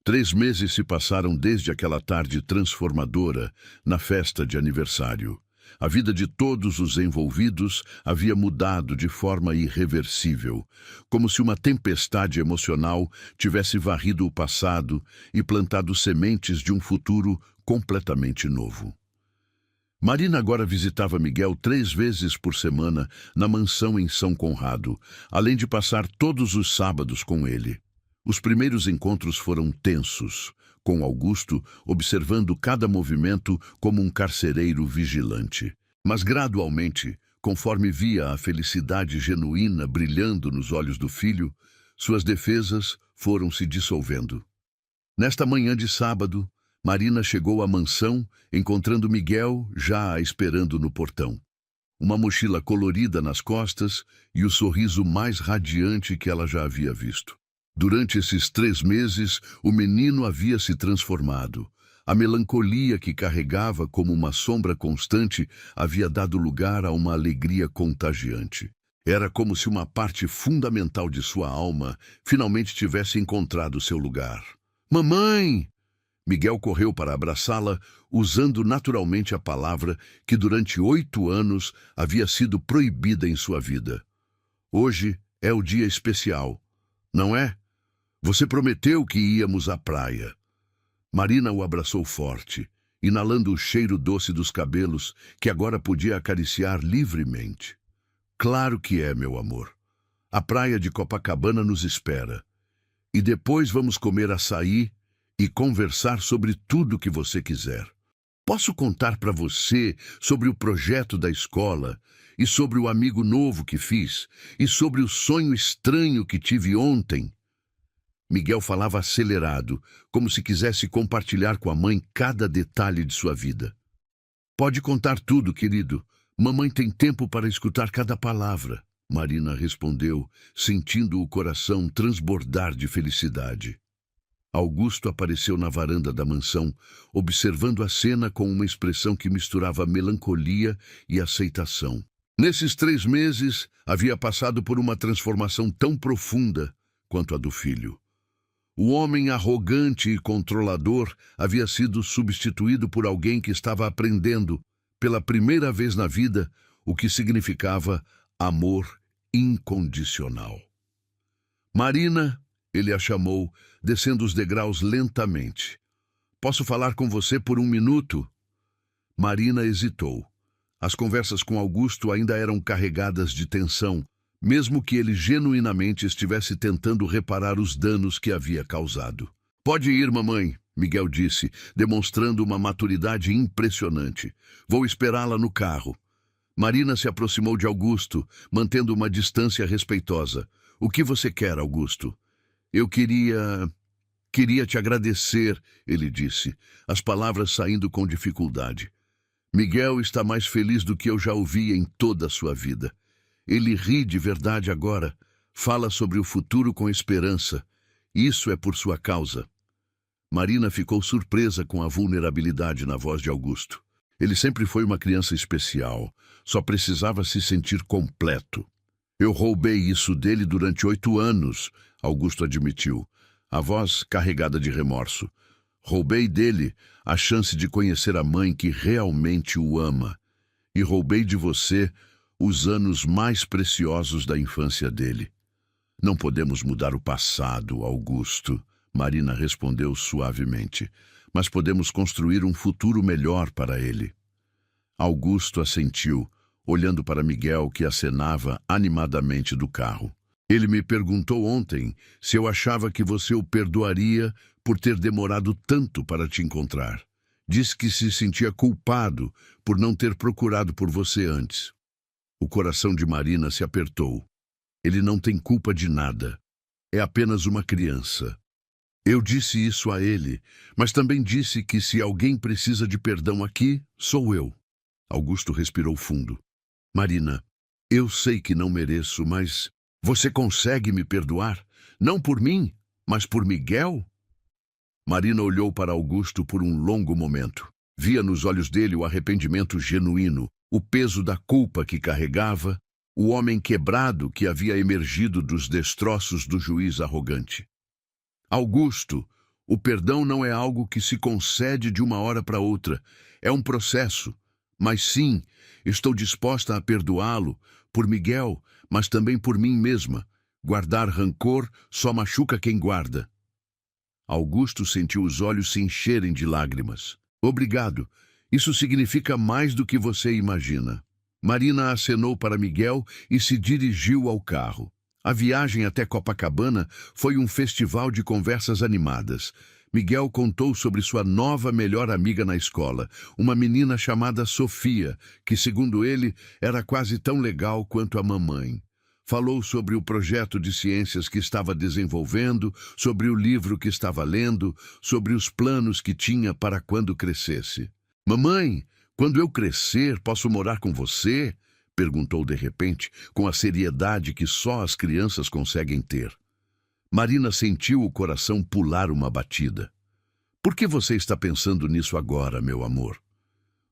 3 meses se passaram desde aquela tarde transformadora na festa de aniversário. A vida de todos os envolvidos havia mudado de forma irreversível, como se uma tempestade emocional tivesse varrido o passado e plantado sementes de um futuro completamente novo. Marina agora visitava Miguel 3 vezes por semana na mansão em São Conrado, além de passar todos os sábados com ele. Os primeiros encontros foram tensos, com Augusto observando cada movimento como um carcereiro vigilante. Mas gradualmente, conforme via a felicidade genuína brilhando nos olhos do filho, suas defesas foram se dissolvendo. Nesta manhã de sábado, Marina chegou à mansão, encontrando Miguel já a esperando no portão. Uma mochila colorida nas costas e o sorriso mais radiante que ela já havia visto. Durante esses 3 meses, o menino havia se transformado. A melancolia que carregava como uma sombra constante havia dado lugar a uma alegria contagiante. Era como se uma parte fundamental de sua alma finalmente tivesse encontrado seu lugar. Mamãe! Miguel correu para abraçá-la, usando naturalmente a palavra que durante 8 anos havia sido proibida em sua vida. Hoje é o dia especial, não é? Você prometeu que íamos à praia. Marina o abraçou forte, inalando o cheiro doce dos cabelos que agora podia acariciar livremente. Claro que é, meu amor. A praia de Copacabana nos espera. E depois vamos comer açaí e conversar sobre tudo que você quiser. Posso contar para você sobre o projeto da escola e sobre o amigo novo que fiz e sobre o sonho estranho que tive ontem? Miguel falava acelerado, como se quisesse compartilhar com a mãe cada detalhe de sua vida. Pode contar tudo, querido. Mamãe tem tempo para escutar cada palavra, Marina respondeu, sentindo o coração transbordar de felicidade. Augusto apareceu na varanda da mansão, observando a cena com uma expressão que misturava melancolia e aceitação. Nesses 3 meses, havia passado por uma transformação tão profunda quanto a do filho. O homem arrogante e controlador havia sido substituído por alguém que estava aprendendo, pela primeira vez na vida, o que significava amor incondicional. Marina, ele a chamou, descendo os degraus lentamente. Posso falar com você por 1 minuto? Marina hesitou. As conversas com Augusto ainda eram carregadas de tensão, mesmo que ele genuinamente estivesse tentando reparar os danos que havia causado. Pode ir, mamãe, Miguel disse, demonstrando uma maturidade impressionante. Vou esperá-la no carro. Marina se aproximou de Augusto, mantendo uma distância respeitosa. O que você quer, Augusto? Eu queria te agradecer, ele disse, as palavras saindo com dificuldade. Miguel está mais feliz do que eu já ouvi em toda a sua vida. Ele ri de verdade agora, Fala sobre o futuro com esperança. Isso é por sua causa. Marina ficou surpresa com a vulnerabilidade na voz de Augusto. Ele sempre foi uma criança especial. Só precisava se sentir completo. Eu roubei isso dele durante 8 anos, Augusto admitiu, a voz carregada de remorso. Roubei dele a chance de conhecer a mãe que realmente o ama. E roubei de você os anos mais preciosos da infância dele. Não podemos mudar o passado, Augusto, Marina respondeu suavemente, mas podemos construir um futuro melhor para ele. Augusto assentiu, olhando para Miguel, que acenava animadamente do carro. Ele me perguntou ontem se eu achava que você o perdoaria por ter demorado tanto para te encontrar. Disse que se sentia culpado por não ter procurado por você antes. O coração de Marina se apertou. Ele não tem culpa de nada. É apenas uma criança. Eu disse isso a ele, mas também disse que se alguém precisa de perdão aqui, sou eu. Augusto respirou fundo. Marina, eu sei que não mereço, mas você consegue me perdoar? Não por mim, mas por Miguel? Marina olhou para Augusto por um longo momento. Via nos olhos dele o arrependimento genuíno, o peso da culpa que carregava, o homem quebrado que havia emergido dos destroços do juiz arrogante. Augusto, o perdão não é algo que se concede de uma hora para outra. É um processo. Mas sim, estou disposta a perdoá-lo, por Miguel, mas também por mim mesma. Guardar rancor só machuca quem guarda. Augusto sentiu os olhos se encherem de lágrimas. Obrigado. Isso significa mais do que você imagina. Marina acenou para Miguel e se dirigiu ao carro. A viagem até Copacabana foi um festival de conversas animadas. Miguel contou sobre sua nova melhor amiga na escola, uma menina chamada Sofia, que, segundo ele, era quase tão legal quanto a mamãe. Falou sobre o projeto de ciências que estava desenvolvendo, sobre o livro que estava lendo, sobre os planos que tinha para quando crescesse. Mamãe, quando eu crescer, posso morar com você? Perguntou de repente, com a seriedade que só as crianças conseguem ter. Marina sentiu o coração pular uma batida. Por que você está pensando nisso agora, meu amor?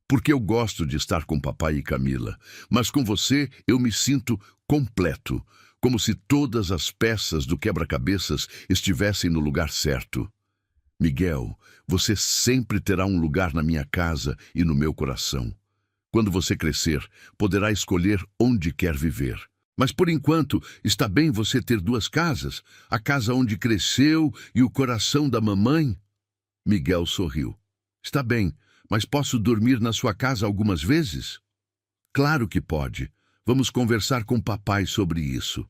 Porque eu gosto de estar com papai e Camila, mas com você eu me sinto completo, como se todas as peças do quebra-cabeças estivessem no lugar certo. Miguel, você sempre terá um lugar na minha casa e no meu coração. Quando você crescer, poderá escolher onde quer viver. Mas, por enquanto, está bem você ter 2 casas, a casa onde cresceu e o coração da mamãe? Miguel sorriu. Está bem, mas posso dormir na sua casa algumas vezes? Claro que pode. Vamos conversar com papai sobre isso.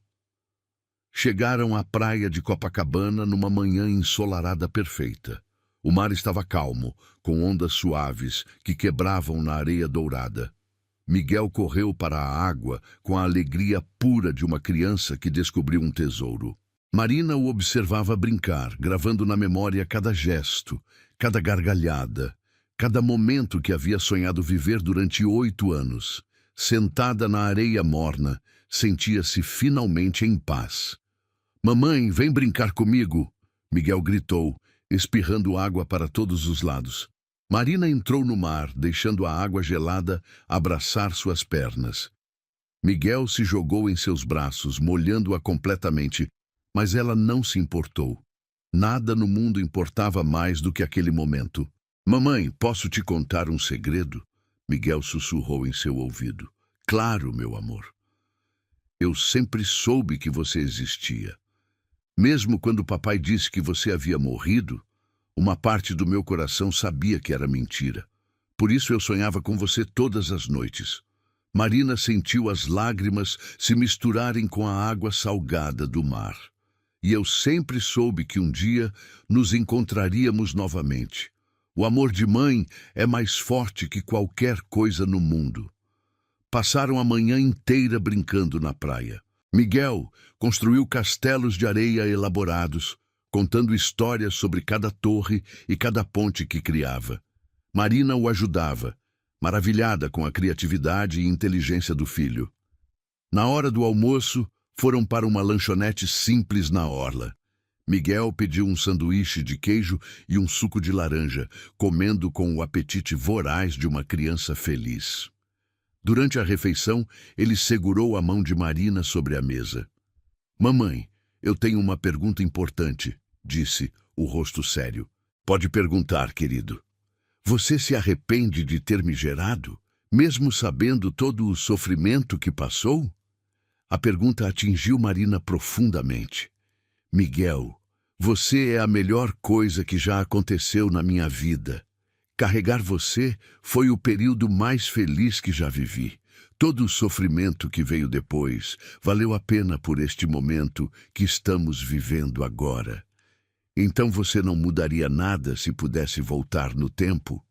Chegaram à praia de Copacabana numa manhã ensolarada perfeita. O mar estava calmo, com ondas suaves que quebravam na areia dourada. Miguel correu para a água com a alegria pura de uma criança que descobriu um tesouro. Marina o observava brincar, gravando na memória cada gesto, cada gargalhada, cada momento que havia sonhado viver durante 8 anos. Sentada na areia morna, sentia-se finalmente em paz. Mamãe, vem brincar comigo, Miguel gritou, espirrando água para todos os lados. Marina entrou no mar, deixando a água gelada abraçar suas pernas. Miguel se jogou em seus braços, molhando-a completamente, mas ela não se importou. Nada no mundo importava mais do que aquele momento. Mamãe, posso te contar um segredo? Miguel sussurrou em seu ouvido. Claro, meu amor. Eu sempre soube que você existia. Mesmo quando papai disse que você havia morrido, uma parte do meu coração sabia que era mentira. Por isso eu sonhava com você todas as noites. Marina sentiu as lágrimas se misturarem com a água salgada do mar. E eu sempre soube que um dia nos encontraríamos novamente. O amor de mãe é mais forte que qualquer coisa no mundo. Passaram a manhã inteira brincando na praia. Miguel construiu castelos de areia elaborados, contando histórias sobre cada torre e cada ponte que criava. Marina o ajudava, maravilhada com a criatividade e inteligência do filho. Na hora do almoço, Foram para uma lanchonete simples na orla. Miguel pediu um sanduíche de queijo e um suco de laranja, comendo com o apetite voraz de uma criança feliz. Durante a refeição, ele segurou a mão de Marina sobre a mesa. Mamãe, eu tenho uma pergunta importante, disse, o rosto sério. Pode perguntar, querido. Você se arrepende de ter me gerado, mesmo sabendo todo o sofrimento que passou? A pergunta atingiu Marina profundamente. Miguel, você é a melhor coisa que já aconteceu na minha vida. Carregar você foi o período mais feliz que já vivi. Todo o sofrimento que veio depois valeu a pena por este momento que estamos vivendo agora. Então você não mudaria nada se pudesse voltar no tempo?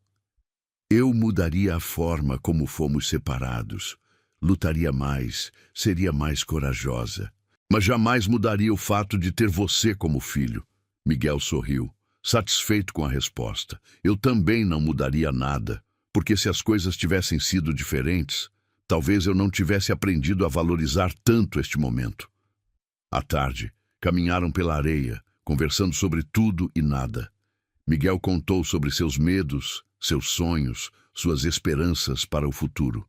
Eu mudaria a forma como fomos separados. Lutaria mais, seria mais corajosa. Mas jamais mudaria o fato de ter você como filho. Miguel sorriu, satisfeito com a resposta. Eu também não mudaria nada, porque se as coisas tivessem sido diferentes, talvez eu não tivesse aprendido a valorizar tanto este momento. À tarde, caminharam pela areia, conversando sobre tudo e nada. Miguel contou sobre seus medos, seus sonhos, suas esperanças para o futuro.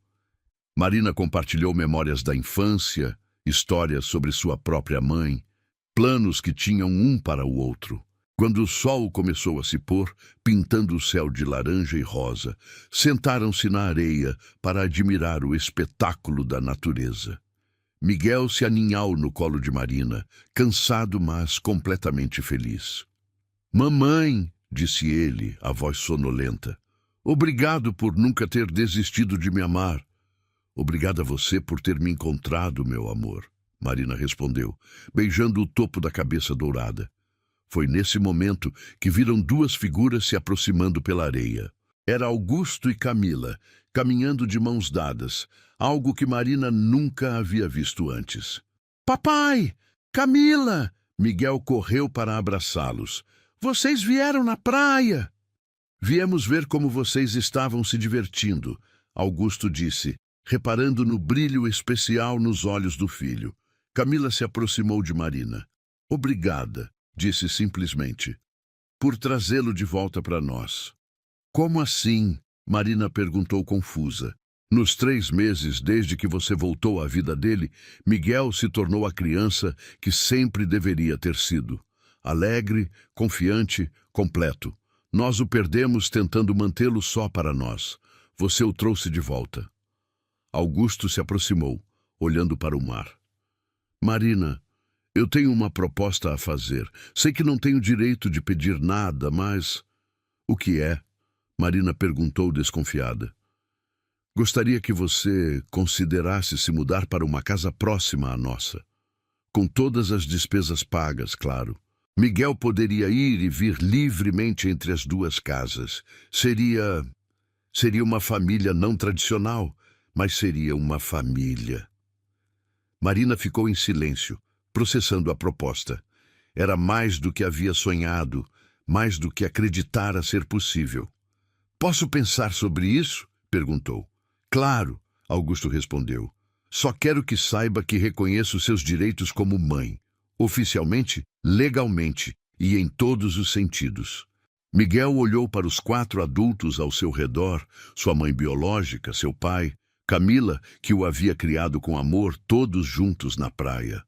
Marina compartilhou memórias da infância, histórias sobre sua própria mãe, planos que tinham um para o outro. Quando o sol começou a se pôr, pintando o céu de laranja e rosa, sentaram-se na areia para admirar o espetáculo da natureza. Miguel se aninhou no colo de Marina, cansado, mas completamente feliz. Mamãe, disse ele, a voz sonolenta, obrigado por nunca ter desistido de me amar. Obrigado a você por ter me encontrado, meu amor, Marina respondeu, beijando o topo da cabeça dourada. Foi nesse momento que viram duas figuras se aproximando pela areia. Era Augusto e Camila, caminhando de mãos dadas, algo que Marina nunca havia visto antes. Papai! Camila! Miguel correu para abraçá-los. Vocês vieram na praia! Viemos ver como vocês estavam se divertindo, Augusto disse, reparando no brilho especial nos olhos do filho. Camila se aproximou de Marina. Obrigada, disse simplesmente, por trazê-lo de volta para nós. Como assim? Marina perguntou confusa. Nos 3 meses desde que você voltou à vida dele, Miguel se tornou a criança que sempre deveria ter sido. Alegre, confiante, completo. Nós o perdemos tentando mantê-lo só para nós. Você o trouxe de volta. Augusto se aproximou, olhando para o mar. Marina, eu tenho uma proposta a fazer. Sei que não tenho direito de pedir nada, mas... O que é? Marina perguntou desconfiada. Gostaria que você considerasse se mudar para uma casa próxima à nossa. Com todas as despesas pagas, claro. Miguel poderia ir e vir livremente entre as duas casas. Seria uma família não tradicional, mas seria uma família. Marina ficou em silêncio, processando a proposta. Era mais do que havia sonhado, mais do que acreditara ser possível. Posso pensar sobre isso? Perguntou. Claro, Augusto respondeu. Só quero que saiba que reconheço seus direitos como mãe. Oficialmente, legalmente e em todos os sentidos. Miguel olhou para os 4 adultos ao seu redor, sua mãe biológica, seu pai, Camila, que o havia criado com amor, todos juntos na praia.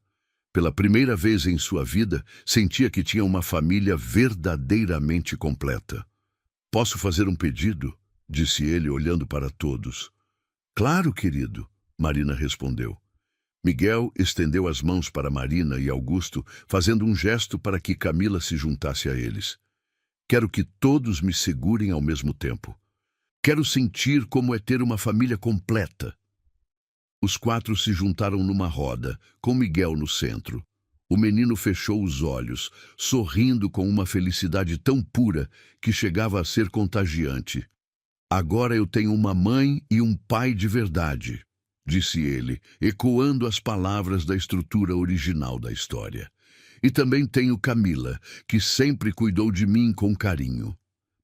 Pela primeira vez em sua vida, sentia que tinha uma família verdadeiramente completa. Posso fazer um pedido? Disse ele, olhando para todos. Claro, querido, Marina respondeu. Miguel estendeu as mãos para Marina e Augusto, fazendo um gesto para que Camila se juntasse a eles. Quero que todos me segurem ao mesmo tempo. Quero sentir como é ter uma família completa. Os 4 se juntaram numa roda, com Miguel no centro. O menino fechou os olhos, sorrindo com uma felicidade tão pura que chegava a ser contagiante. Agora eu tenho uma mãe e um pai de verdade, disse ele, ecoando as palavras da estrutura original da história. E também tenho Camila, que sempre cuidou de mim com carinho.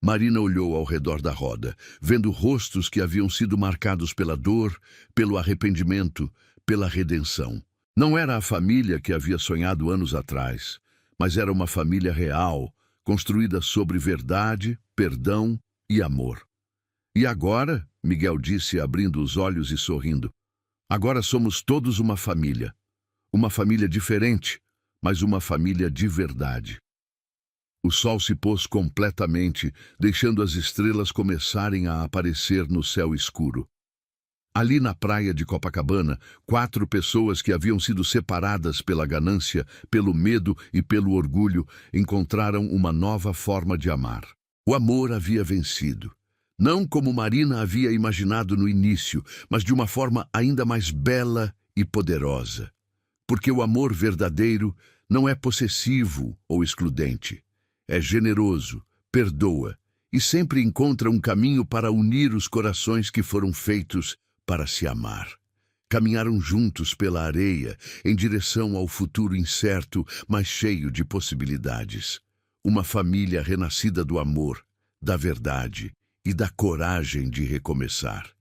Marina olhou ao redor da roda, vendo rostos que haviam sido marcados pela dor, pelo arrependimento, pela redenção. Não era a família que havia sonhado anos atrás, mas era uma família real, construída sobre verdade, perdão e amor. E agora, Miguel disse, abrindo os olhos e sorrindo, agora somos todos uma família. Uma família diferente, mas uma família de verdade. O sol se pôs completamente, deixando as estrelas começarem a aparecer no céu escuro. Ali na praia de Copacabana, 4 pessoas que haviam sido separadas pela ganância, pelo medo e pelo orgulho, encontraram uma nova forma de amar. O amor havia vencido. Não como Marina havia imaginado no início, mas de uma forma ainda mais bela e poderosa. Porque o amor verdadeiro não é possessivo ou excludente. É generoso, perdoa e sempre encontra um caminho para unir os corações que foram feitos para se amar. Caminharam juntos pela areia em direção ao futuro incerto, mas cheio de possibilidades. Uma família renascida do amor, da verdade e da coragem de recomeçar.